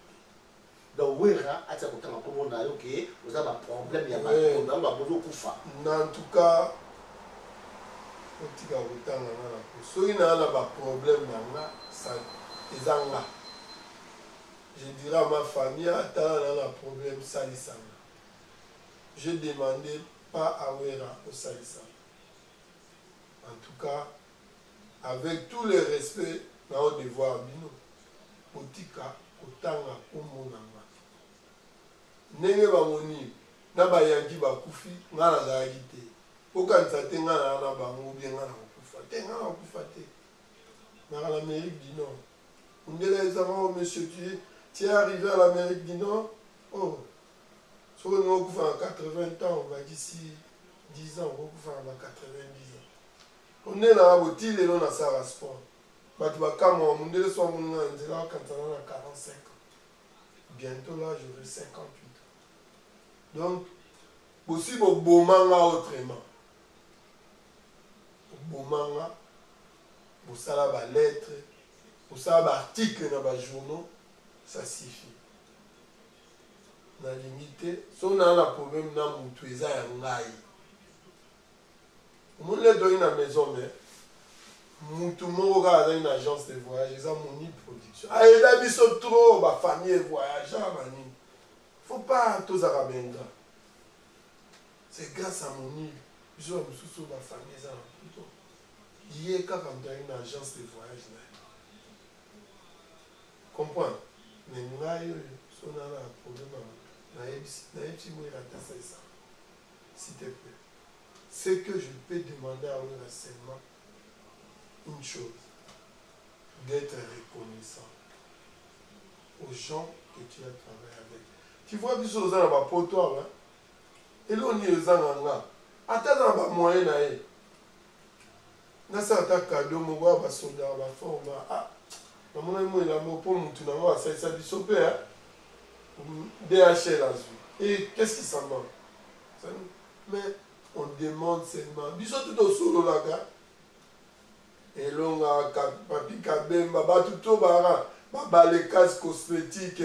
Donc wera ata kutanga komo na yo ke vous avez un problème ya ba problème ba bozo kufa. En tout cas batika kutanga na ko. Soki na ba problème na nga ça ezanga. Je dirais à ma famille ata na problème salisanga. Je demandais pas à wera au salisanga. En tout cas, avec tout le respect, nous devons devoir bino. Potika, kotanga, komonanga. Nenge bamoni, na bayangi bakufi, nga na zalaki te. Okanisa te nga na bango, bien nga na kufa te, nga na kufa te. Dans l'Amérique du Nord. On dirait récemment, monsieur, tu es arrivé à l'Amérique du Nord. Oh, si on a en 80 ans, on va d'ici 10 ans, on va en 90 ans. On est là, on est là, on a ça sport. On est là, on est là, on est là, quand on a 45 ans. Bientôt là, j'aurai 58 ans. Donc, aussi pour Bomanga autrement. Bomanga, pour ça la lettre, pour ça l'article dans les journaux, ça suffit. Dans la limite, si on a un problème dans mon tuisa et ngaï. On est dans une maison mère. Tout le monde regarde une agence de voyage, ils ont mon production. Ah, il a mis trop, ma famille voyage, il ne faut pas tous arabes. C'est grâce à mon île. Je suis sous ma famille. Il y a quand même une agence de voyage. Comprends? Mais nous avons un problème. S'il te plaît. C'est que je peux demander à eux seulement une chose, d'être reconnaissant aux gens que tu as travaillé avec. Tu vois, tu es dans ma potoire, et là, on est aux gens, attends dans ma moyenne, na ça attaque cadeau, mon gars, va soldat, va fort, ah, mon ami, il a mon pour mon tournoi, ça dit sauvé, hein, DHL, et qu'est-ce qui s'en va? Mais on demande seulement, bisous tout au solo là, gars. Et là, papi kabemba, tout bara, baba les cases cosmétiques,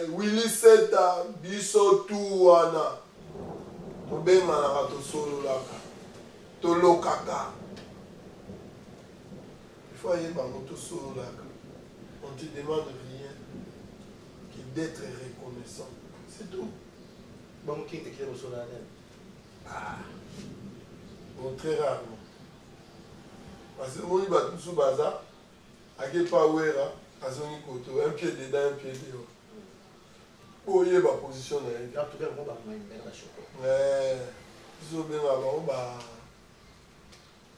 Willy Seta, biso tout wana. To ben manara to solo là, to lokaka. Il faut aller dans notre solo là. On ne te demande rien que d'être reconnaissant. C'est tout. Bon, qui est écrit au solo là? Ah, bon, très rarement. Parce que on y va tout sous bazar, à quel pas où est là, à son côté, un pied dedans, un pied dehors. Pour y avoir position là. En tout cas, on va faire la choco. Ouais, ils ont bien avant, bah,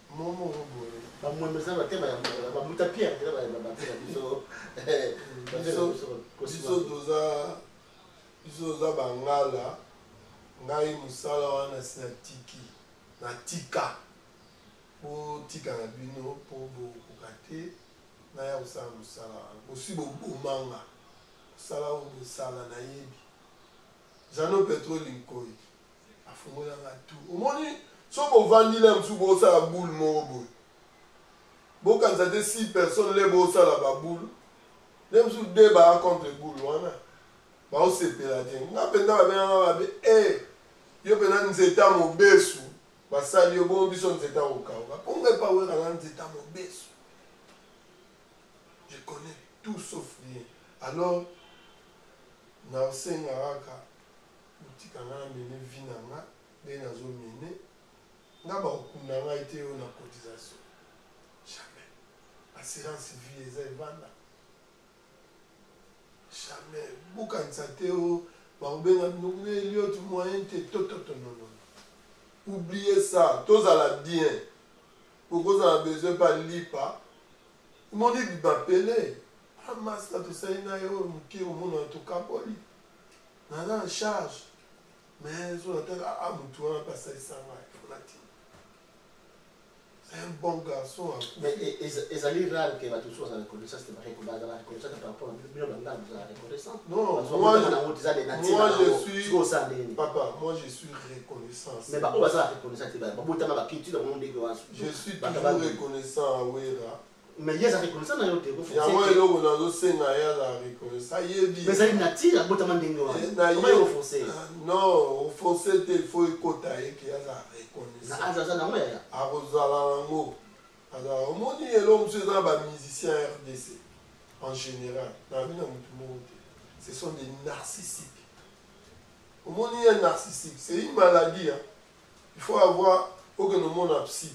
mon robot. Bah, moi, mais ça va être ma boute à pierre, là, biso bangala, ngai musala wana si na tiki, na tika. Pour tika na bino pour bokoka te na ya kosala mosala osi bobomanga kosala oyo bosala nayebi jano pétrole nkoi afungolanga tu omoni so bovandila mosusu bosala boule moko boye bokanisa te 6 personnes le bosala baboule le mosusu 2 baya contre boule wana baosepela te nga mpenza babenganga babe yo mpena nzeta mobesu basali yo bongo biso nzeta kokauka mpo ngai mpa wekanga nzeta mobesu. Je connais tout sauf rien. Alors naosenga kaka botika nga namene vi na nga nde nazomene nga bakokunda ngai te oyo na cotisation jamais. Assurance vie eza evanda jamais. Bokanisa te oyo bakobenga eliot moyen te tototonono. Oubliez ça, tozala bien okozala besoin pa lipa moni bibapele amasa tosali na yo moke omona tokaboli naza en charge mais so nataka motu wana pasalisanga fonati. C'est un bon garçon. Mais ezali rare que bato so bazala reconnaissance te bake kobazala reconnaissance par rapport à bino banda bazala reconnaissance. Non, moi je suis reconnaissant. Mais ba bazala reconnaissance te ba botama ba kitu dans monde que je suis toujours reconnaissant à Wera. Mais il y a reconnaissance na yo te ko il y a moi eloko nazo senga ya la reconnaissance yebi. Mais ça natira botama ndenge wa. Comment il offenser? Non, offenser te faut ekota e ki ya la reconnaissance. Na azaza na moi ya. Arozala ngo. Alors, on dit que l'homme c'est un musicien RDC en général. Ce sont des narcissiques. Au monde il y a un narcissique, c'est une maladie. Hein. Il faut avoir aucun monde à psy.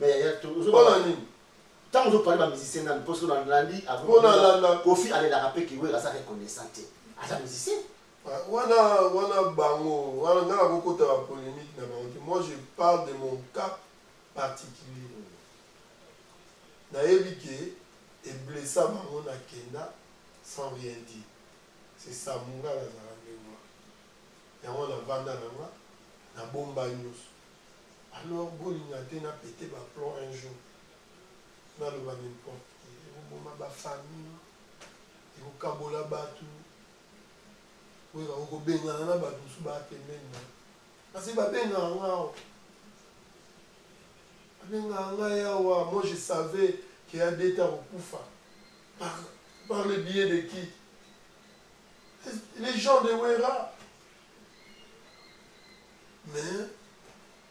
Mais il y a toujours tant que vous parlez de musicien dans le poste dans l'andi, avant Kofi allait la rappeler qu'il y a sa reconnaissance. À sa musicien. Wana bango, wana ngala beaucoup de polémique na bango. Moi je parle de mon cas particulier. Nayebi ke et blessa bango na kenda sans rien dire. C'est ça mon gars là za moi. Yango na vanda na moi na bomba nyos. Alors bolinga te na pété ba plan un jour. Na le ba n'importe qui. Bomba ba famille. Et au kabola batu. Oui, on va bien na ba tout ba pemena. Parce que ba benga ngao. Moi je savais qu'il y a des temps au Koufa. Par le biais de qui? Les gens de Wera. Mais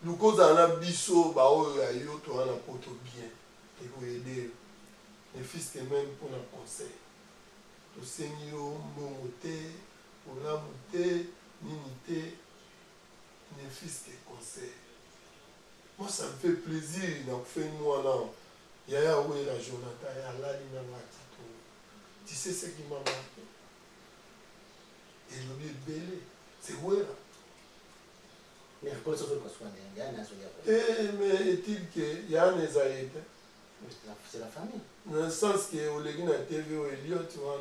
nous causons un biseau, bah oh ayo toi na poto bien. Et vous aider les fils que même pour un conseil. Tout seigneur monté, pour la monter, n'unité, les fils que conseil. Moi, ça me fait plaisir. Donc, fais-moi là. Il y a où est la Jonathan, il y a là, il y a là. Tu sais ce qui m'a marqué? Et le lieu de Bélé, c'est où est là? Mais il faut que ce soit il y a un mais est-il qu'il y a un Esaïe? C'est la famille. Dans le sens que au Légui na TV au Elliot, tu vois,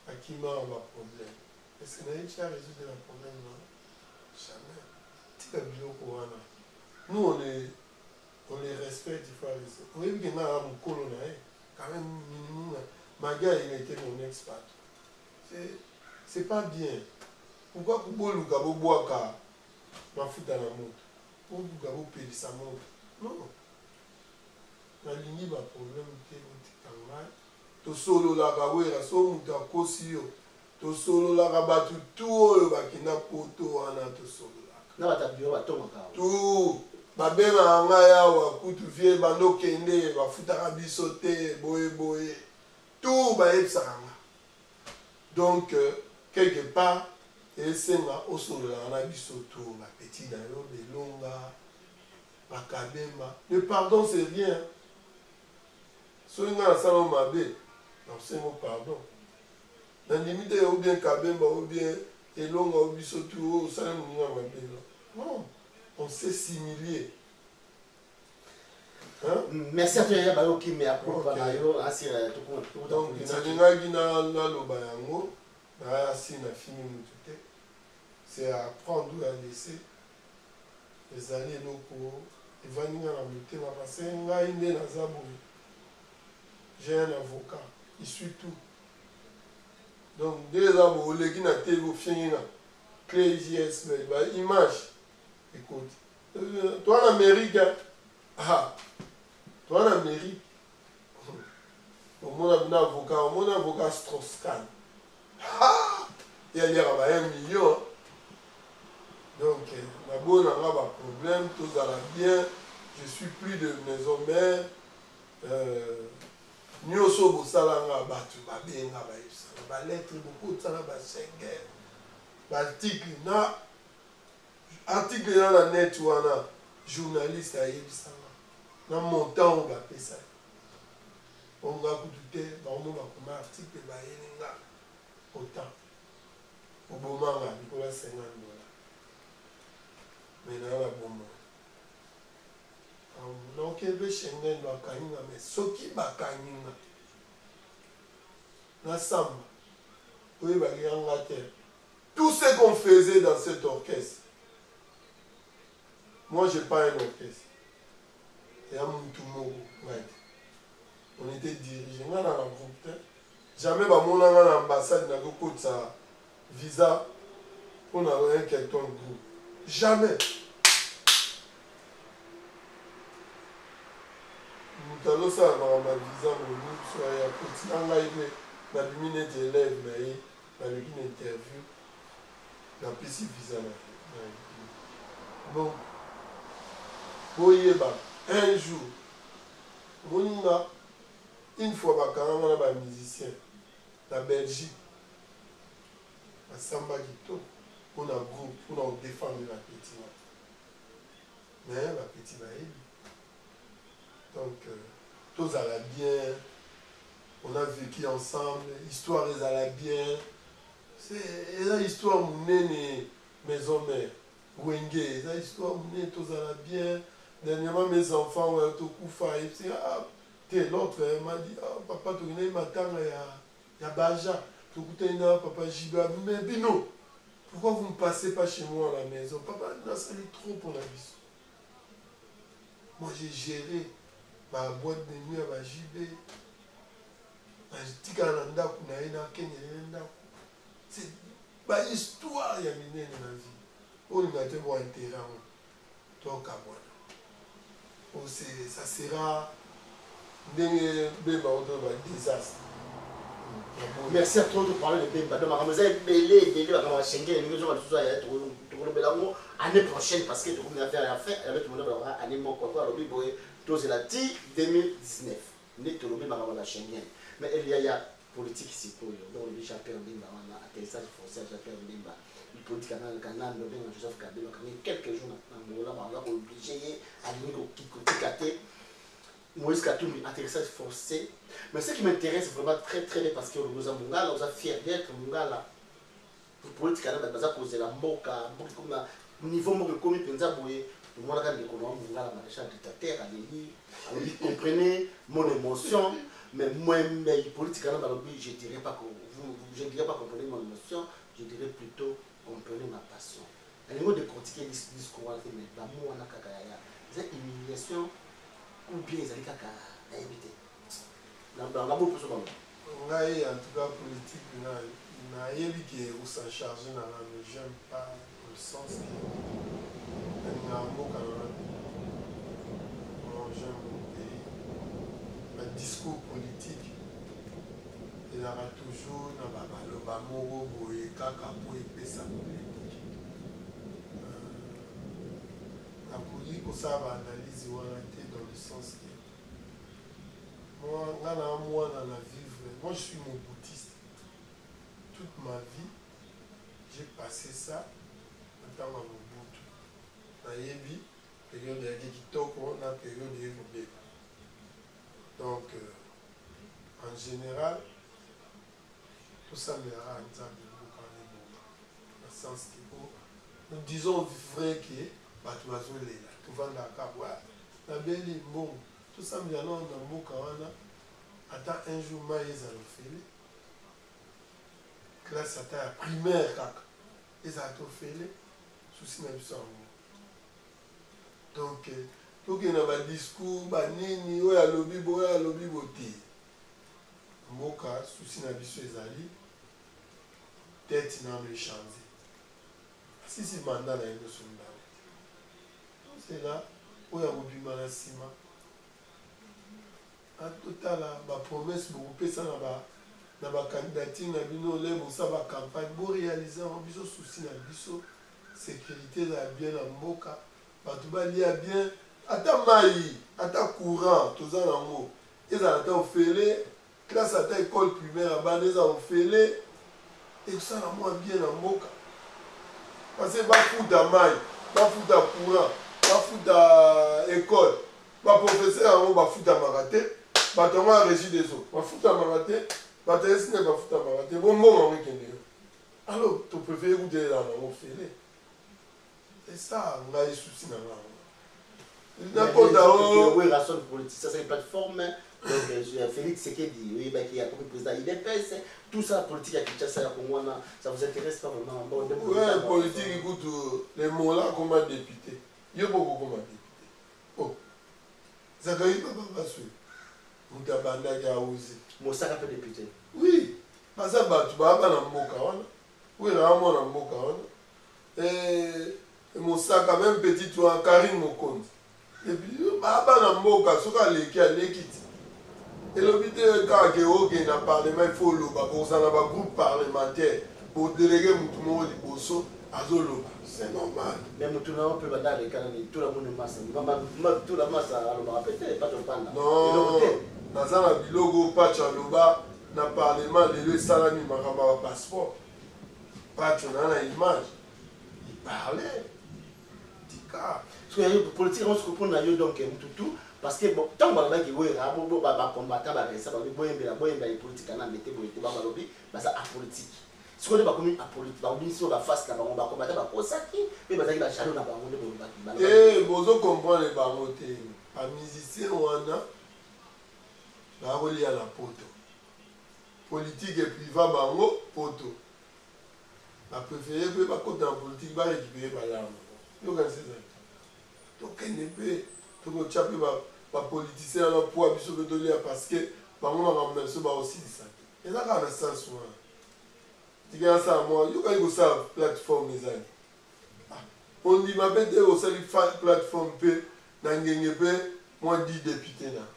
à qui m'a un problème. Est-ce que tu as résolu le problème? Jamais. Tu as vu au courant. Nous, on les respecte, il faut arrêter. Oui, mais quand même, ma gars, il était mon ex-pat. C'est pas bien. Pourquoi Koubou Gabo Boaka m'a foutu à la montre? Pourquoi Gabo paye sa montre? Non. La ligne, ma problème, to solo la Gabo, il a son mouta kosio. To solo la Gabatu, tout le bakina poto, ana to solo la. Non, t'as bien, tout. Babena ngaya wa kutu vie bando kende ba futaka biso te boye boye tout ba epsanga. Donc quelque part et senga osolola na biso tout ba petit na yo belonga ba kabemba. Le pardon c'est rien. Soinga na salon mabe. Non c'est mon pardon. Na limite ou bien kabemba ou bien elonga ou biso tout au salon na mabe. Non. On s'est similier. Hein? Merci à toi, Yabayo, qui m'a appris par ailleurs. Donc, c'est à prendre ou à laisser. Les années locaux, ils vont venir à monter ma passé. J'ai un avocat, il suit tout. Donc, dès l'abo, les gens qui ont fait clé IGS, image. Écoute, toi en Amérique, toi en Amérique, mon avocat Strauss-Kahn. il y a 1 million. Donc, d'abord, on a un problème, tout va bien. Je suis plus de maison mère. Nous sommes au salon, lettre, beaucoup de salon, article, article dans la net, journaliste a eu ça. Dans mon temps, on va payer ça. On va écouter, on va comme article, autant. Au moment où on a 50 $. Maintenant, la bombe. Donc, il y a Schengen, mais ce qui est tout ce qu'on faisait dans cet orchestre. Moi, je n'ai pas un orchestre. Il y a on était dirigé. On a un groupe. Jamais mon ambassade n'a pas sa visa pour avoir un quelqu'un de groupe. Jamais. Nous avons ça dans ma visa, nous avons un élève, dans une interview, dans PC visa. Bon, un jour, une fois, quand on a un musicien, la Belgique, à Samba Gito, on a un groupe, on a défendu la petite. Mais la petite va aider. Donc, tout allait bien, on a vécu ensemble, l'histoire allait bien. C'est une histoire menée maison mère, Wenge, c'est une histoire menée, tout allait bien. Dernièrement, mes enfants ont été couffés, et puis, l'autre m'a dit, papa, tu connais, maintenant, il y a Baja, tu connais, papa, Jiba, mais non, pourquoi vous ne passez pas chez moi à la maison? Papa, non, ça est trop pour la vie. Moi, j'ai géré ma boîte de nuit à JB. C'est une histoire qui a mené dans la vie. On a été bon intérêt. Donc, ça sera un désastre. Merci à toi de parler de Bemba. Donc, vous avez belé, à Schengen, nous allons tout ça, l'année prochaine, parce que tout le monde a fait, avec tout le monde aura année mon quoi, le biboé, tout c'est la 2019. Nous allons à Schengen. Mais il y a politique ici, donc le chapelle Bemba, on a atterrissage forcé à chapelle Bemba. Le politique canal, le Joseph Kabila, quelques jours maintenant, on va obliger à aller au Kikotikate. Moïse Katumbi, atterrissage forcé. Mais ce qui m'intéresse vraiment très très bien, parce que nous sommes Mungala, nous sommes fiers d'être Mungala. Pour politique, nous avons posé la moka, niveau de commis, nous avons dit, nous avons dit que nous avons Mungala, maréchal dictateur, vous comprenez mon émotion, mais moi, politique, je ne dirais pas comprenez mon émotion, je dirais plutôt comprenez ma passion. Au niveau de critiquer le discours, mais l'amour, c'est une humiliation. Ou bien ils allaient à éviter. Dans la bonne position. On a eu en tout cas politique, on a eu qui s'en charge dans la mais j'aime pas le sens que on a un mot quand j'aime mon pays. Le discours politique, il y aura toujours le bamoro boye kaka pour épée sa politique. La politique, ça va analyser dans le sens que moi, je suis mon bouddhiste. Toute ma vie, j'ai passé ça en tant que Mobutu. Dans la vie, période de Kitoko, on a période de Yéboubé. Donc, en général, tout ça me rend en dans le sens que nous disons vrai que Batuazo est là. Tout va dans la belle bon. Tout ça me dit non, attends un jour, ils ont fait. Classe à ta primaire, ils ont fait. Souci n'a pas. Donc, tout il y a un discours, il y a le bibo, il y a le biboté. Moka, souci n'a pas de tête n'a pas changé. Si c'est mandat, il y a une sonde. C'est là où il y a un bimana ciment. En total, la promesse, vous pouvez ça là-bas. na bacandidature na bino le bosala bacampagne boréalise yango biso souci na biso sécurité ezala bien na mboka bato balia bien ata mai ata courant toza nango ezala ata ofele classe ata école primaire ya bana ezala ofele ekosala mwa bien na mboka parce que bafuta mai bafuta courant bafuta école baprofesseur yango bafutamaka te bato yango ya régie des eaux bafutamaka te bato esine bafutamaka te bombongo yango ekende yo alors topréfere kutelela nango fele esa ngai susi na ngai n'importe où oui rassure politique ça c'est une plateforme donc Félix Sekedi oui bah qui a comme président IDPS tout ça politique à Kinshasa ya Congo ça vous intéresse pas vraiment bon ouais politique écoute les mots là comme député yo beaucoup comme député oh Zakari papa baswe mutabanda ya ozi Mosaka peut député oui parce que bato baba na mboka wana oui vraiment na mboka wana Mosaka même petit toi Karim Mokonzi et puis baba na mboka soka leki alekiti elobi te kaka oke na parlement il faut loba kozala ba groupe parlementaire pour déléguer mutu moko liboso azoloba c'est normal même tout le monde peut battre les canaux tout le monde masse tout la masse alors on va répéter pas de panda non naza na bilogo patch aloba na parlement lelo esalami makambo ya passeport patch na image il parlait tika so ya politique on se comprend na yo donc tout parce que bon tant que ba ki wera bo ba combattant ba ça ba boyembela politique na mete boyete ba lobby ba ça a politique ce qu'on est pas comme à politique ba bien sur la face là ba combattre ba kosaki mais ba zaki ba chalo na ba monde ba bozo comprendre ba moté a musicien wana ba roli à la poto politique et privé bango poto ba préféré pe ba côté en politique ba récupérer ba l'arme yo kan c'est ça donc ne peut to chaper ba politicien na poids biso be donner parce que bango na memso ba aussi ça et ça quand sens moi diga ça moi yo kan go ça plateforme les amis on dit ma bête au salut plateforme pe na ngenge pe moi 10 députés là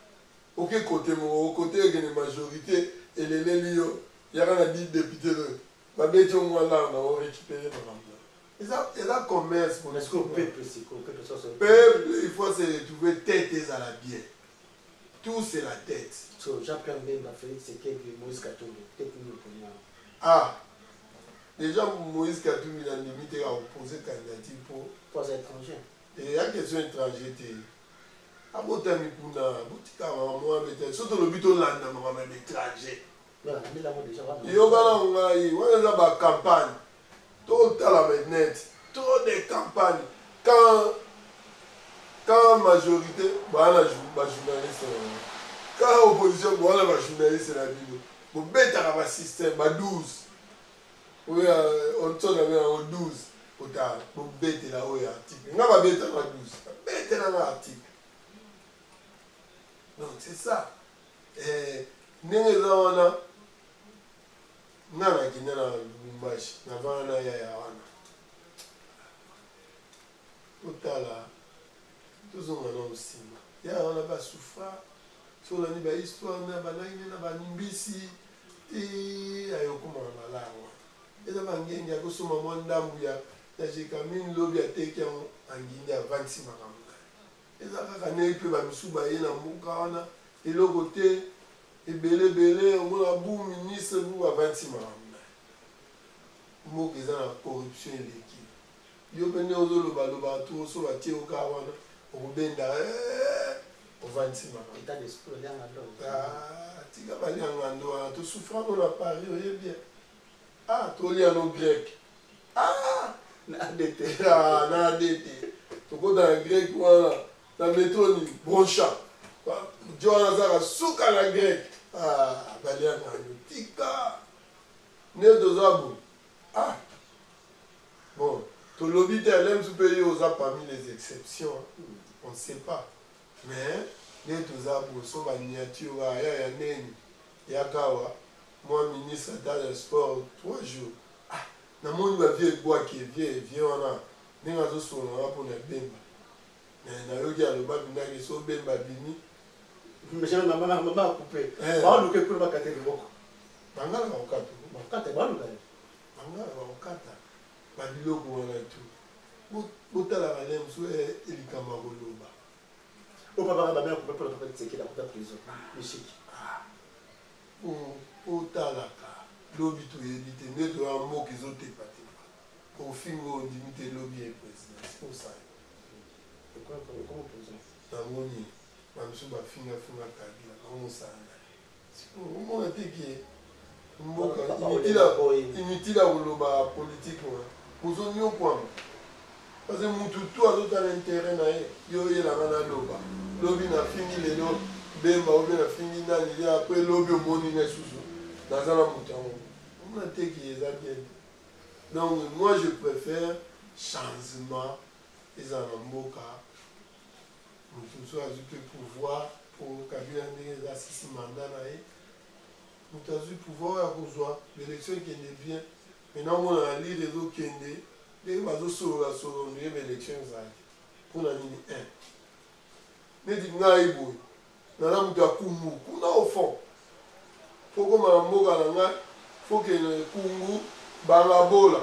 OK côté mon côté une majorité et les lio il y a 10 députés là ba bête au moins là on a récupéré dans et ça commerce pour est-ce que peuple il faut se retrouver tête à la bien tout c'est la tête so Jean-Pierre Mbemba Félix Sekedi Moïse Katumbi technique pour moi ah déjà Moïse Katumbi a limité à opposer candidature pour étrangers et il y a question étranger à botami kuna botika moi mais surtout le but on l'a dans même étranger yo bana ngai wana ba campagne tout à la net, trop de campagnes. Quand majorité, voilà journaliste, quand opposition, voilà journaliste la Bible. Vous bête à la système, 12. Oui, on tourne en 12. Vous bête là où il y a article. On va bête à la 12. Bête à l'article. Donc c'est ça. Et nous avons nana kina na Lubumbashi na vana ya wana otala tozonga na osima ya wana basouffra sola ni ba histoire na banaine na banimbisi ayokoma malawa eza bangenge akosoma mwa ndambu ya jekamine lobi ateki yango angindi ya 26 makambo eza kaka nei mpe bamisu baye na mboka wana eloko te ebele omona bu ministre bu ba 26 makambo mboka eza na corruption eleki yo pene ozoloba to so batie oka wana okobenda o 26 makambo état d'esprit lianga ndo tika balianga ndo wana tosouffrano na Paris oyebi tolia no grec na ADT tokota na grec wana na métro ni bronchat Joana Zara suka na grec balianga ndo tika ne dozabu bon to lobby te l'aime supérieur aux parmi les exceptions on ne sait pas mais ne dozabu so ba miniature ya neni ya kawa moi ministre des sports 3 jours na moni ba vie bois qui vient wana ninga zo so na pour na bemba na yoki aloba binaki so bemba bini mais je maman coupé ba luke pour ba katé boko bangala bakokata bakokata baluka bangala bakokata babiloko wana tu botalaka le mosu elikama koloba o papa bamela coupe pour le papa Tshisekedi akuta prison mishiki otalaka lobi toyebi te nde toya mboka ezotepatepa ofinga ondimi te lobi ye président osala namoni bamisu bafingafinga kabila naomosala omona teke mboka inutile koloba politike wana ozonyokwama parce mutu tu azotala intere na ye yo oyelanga naloba lobi nafingi lelo bemba obe nafingi nani apres lobi omoni nga susu naza na moto yango omona teke eza bien donc moi je préfère changement eza na mboka motu mosusu azwi mpe pouvoir po kabila ndenge eza 6 mandat na ye moto azwi pouvoir ya kozwa l'élection ekende bien maintenant omona na lire ezokende ndenge bazosolola solo ndenge baélection ezali mpona nini 1 neti ngai boye naza moto ya kungu kuna au fond fokoma na mboka na ngai fokende kungu banga bola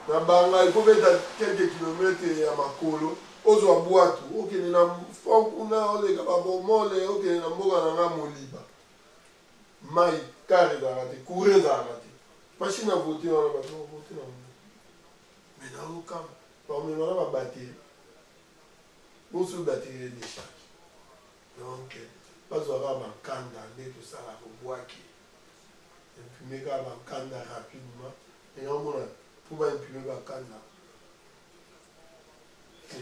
na banga il faut beta quelques kilomètres ya makolo ozwa bwatu okende na fond kuna oleka babomole okende na mboka na ngai moliba mai kare ezalaka te courant ezalaka te machine ya vote wana bato bavote na mbo mais naokama bamema na babateri boso bateri décharge donc bazwaka bankanda nde tosalaka obwaki imprime kaka bankanda rapidement eomona mpo baimprime bankanda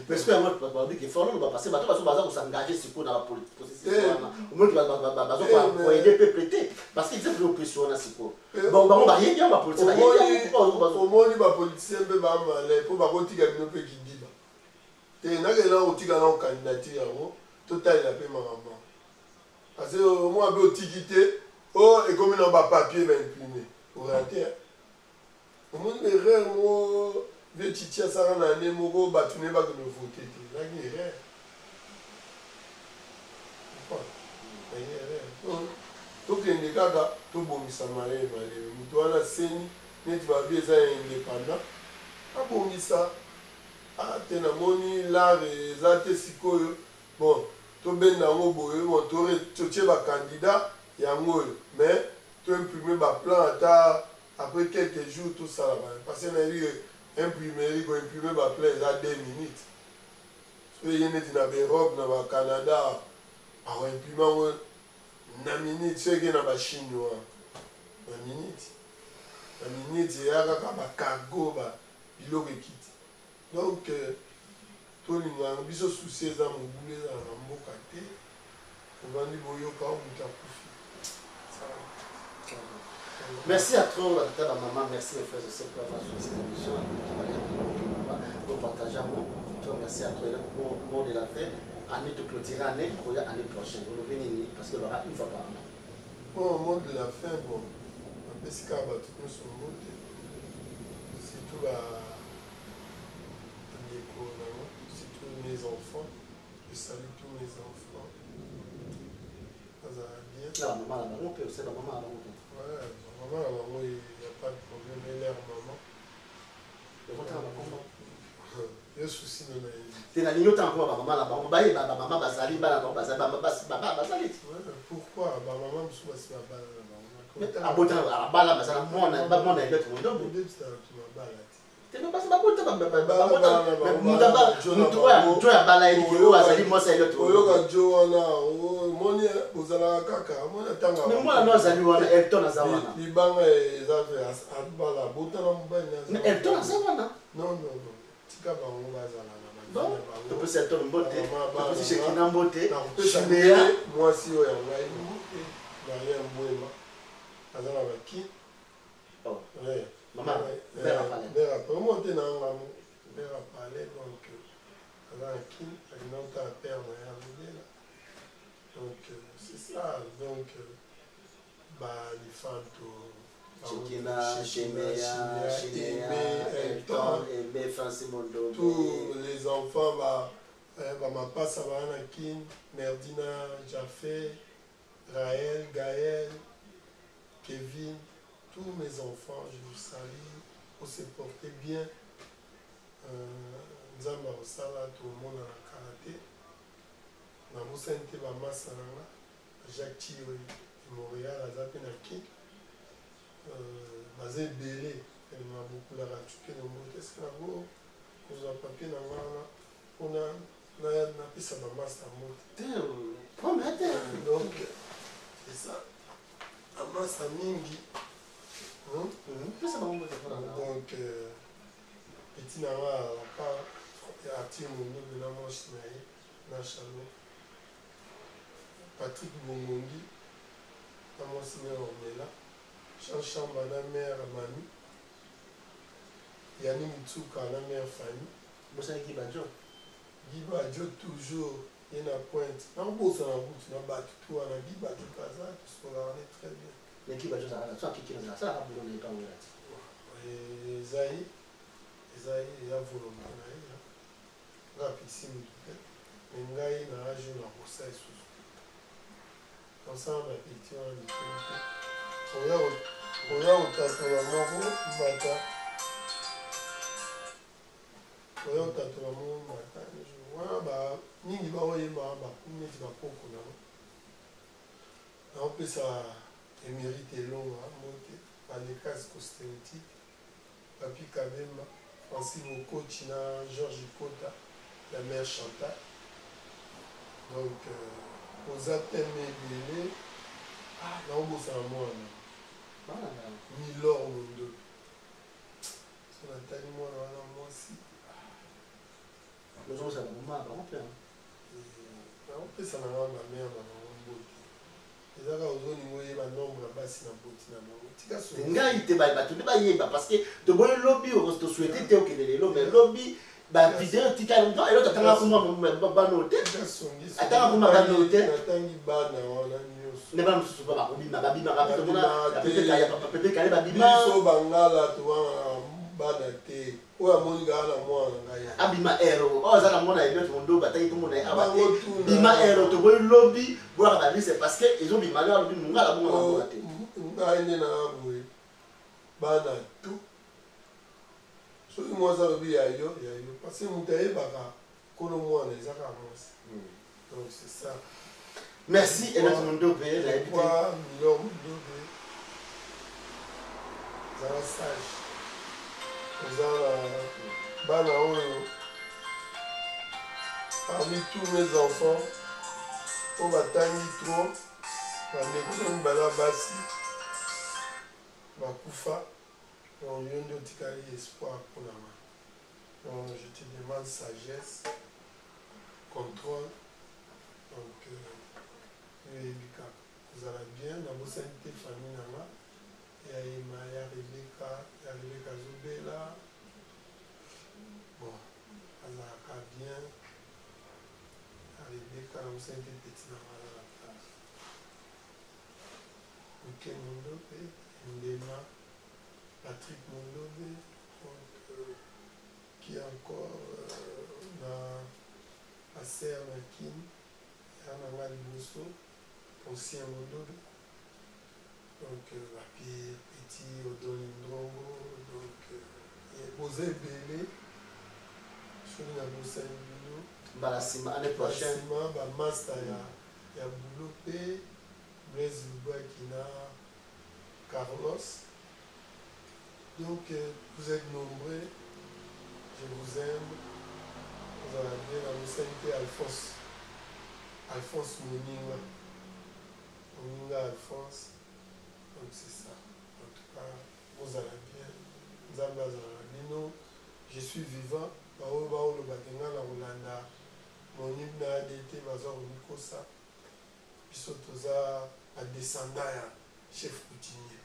mais ce que moi babi que faut non passer bato baso baza ko s'engager siko na processus wana omoni bazo ko aider peuple te parce qu'ils ont l'oppression na siko bon ba yebi ba politique omoni ba politicien be ba male po ba kotika bino pe kidiba te na ke na otika na candidature yango total la pe maman parce que moi be otikité oh et comme na ba papier ba imprimé pour rater omoni erreur mo de titia sara na ne moko batune ba kono voter te la guerre tokende kaka tobongisa maleme maleme moto wana seni neti babi eza indépendant abongisa te namoni lare eza te sikoyo bon tobenda yango boye bon totie bacandidat yango oyo mais toimprime baplan ata après quelques jours tosala parce que nayebi imprimerie koimprime baplan eza 2 minutes so eye neti na baeurope na bacanada akoimprime yango na minute so eke na bachine wana na minute eya kaka bacargo biloko ekiti donc tolingaka biso susi eza mobulu ezala na mboka te ovandi boyoka o moto akufi. Merci à toi, la maman, merci les frères et sœurs pour avoir suivi cette émission. Pour partager un mot. Merci à toi, le mot de la fin. Année de clôturer, année prochaine. Vous le venez parce qu'il y aura une fois par an. Bon, au mot de la fin, bon, un peu ce qu'il y a sur le mot, surtout surtout mes enfants. Je salue tous mes enfants. Ça va bien. Là, maman, on peut aussi, maman, ouais, maman, il n'y a pas de problème, elle est maman. Il y a un souci dans la vie. Tu as dit que maman maman bazali bana bazali. Pourquoi maman me souhaite pas bala. Abota bala bazala mona ba mona ile tu ndo. Tena basi bakota mutu ya bala ile ko azali mosa ile tu. Oyoka jo wana moni ozala kaka mona tanga. Mais moi no azali wana Elton azawana. Libanga ezafe bala bota na mbanya. Elton azawana. Non. Tika bango bazala. Bon, tu peux s'être un beauté, tu peux chez qui n'a beauté, moi si on a rien moi azala baki oh ouais maman vers monter na ngamu vers parler donc azala ki alimenta la père moya là donc c'est ça donc les femmes Chekina, Chemea, Elton, et Francis Mondo. Tous les enfants, ma passe à Anakin, Merdina, Jafé, Raël, Gaël, Kevin, tous mes enfants, je vous salue, vous se portez bien. Nzamba osala tout le monde en karaté. Na mosente ba masananga, Jacques Chio et Montréal, Azape Naki. Bazé belé, elle m'a beaucoup la ratuqué dans mon test. Vous avez papier dans moi, on a appris ça ba master donc, c'est ça. A master mingi. Donc, petit nanga la part ya ati mondo de la manche na chalo Patrick Bongongi na manche na omela Chamba na mère Mami Yani Mitsuka na mère Fanny Bosa qui badjo Gibadjo toujours il y a pointe na bosa na route na batu tout na Gibadjo kaza tout ça on est très bien mais qui badjo ça ça qui ça ça a boulot les pas et Zaï il y a volonté na rapissime mais ngai na âge na bosa sous ensemble petit on oya otatola moko mbata oya otatola moko mbata wana mingi baoyeba bakumi neti bakoko nango naopesa émérite elonga mote balekasi costétique Papi Kabemba Francis Bokochi na Georges Kota la mère Chantal donc aux thème ebele naobosana mwana Milor Mondo so natali mwana wana mwasi naopesa na nga na mare na bango mbote ezaka ozoninga oyeba nombre ya basi na boti na bango tika ngai te bato nde bayeba parce que toboyi lobi tosouhaite te okende lelo mais lobi bavideo tika eloko atanga kuma bano te atanga kuma bano te natangi bana wana nyonso ne bana mosusu pa bakobima babimaka mpe tomona pepe kale babima biso bangala towana bana te oyo amoni kaka na mwana ngai abima ero oyo aza na mwana ebiote mondo batangi tomona ye awa te bima ero toboyi lobi bolaka balise parce que ezobima leo alobi mongala bongo na mboka te ngai nde na boye bana tu soki mwasi alobi yayo parce que moto ayebaka kolo mwana ezaka mwasi donc c'est ça merci et notre mondo pe quoi milor mondo pe ezala sage ezala bana oyo parmi tous mes enfants oyo batangi trop bandeko na mibale ya basi bakufa donc yo nde otikali espoir mponanga donc je te demande sagesse contrôle donc oyebi kaka kozala bien nabosani te famille nanga ya ema ya rebeka azobela bon azalaka bien ya rebeka nabosani te peti nanga azalaka mike mondo mpe ndema Patrick Mondobe, qui est encore la sœur Nakin, Yanama Liboso, ancien Mondobe, donc petit Odolindrongo, donc Bosé Bélé, Souna Bossa Nibino, Balasima, année prochaine, Master ya Boulopé, Blaise Boakina, Carlos. Donc, vous êtes nombreux, je vous aime, vous allez bien, la Moussalité Alphonse Moninga, Alphonse, donc c'est ça, en tout cas, vous allez bien, Nzamba Zalabino, je suis vivant, Baolo Batenga na Rolanda, mon hymne a été Bazar Nikosa, Pisotoza, a descendant chef coutumier.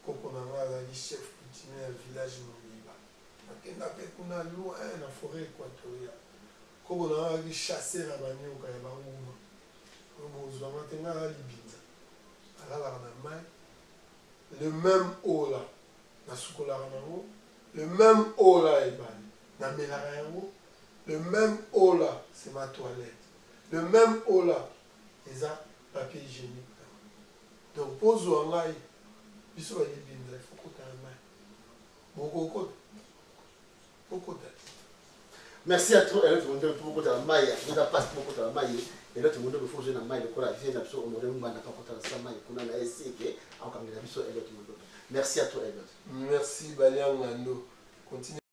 Koko nanga azali chef coutumier ya village Momiba akenda mpe kuna loin na forêt équatoriale koko nanga azali chasseur ya banioka ya banguma bozwanga te nga azali libinza alalaka na mai le même eau là nasukolaka nango le même eau là ebani namelaka yango le même eau là c'est ma toilette le même eau là eza papier hygiénique donc pozwa ngai biso bayebinza il faut kotala mai bokokota okota. Merci à toi, et l'autre monde pour côté la maille, nous a passé pour côté la maille, et l'autre monde pour jouer la maille, le cola, j'ai l'absolu, on aurait n'a pas côté la maille, qu'on a essayé, en comme il a vu sur l'autre monde. Merci à toi, Elliot. Merci, Balian Nando. Continue.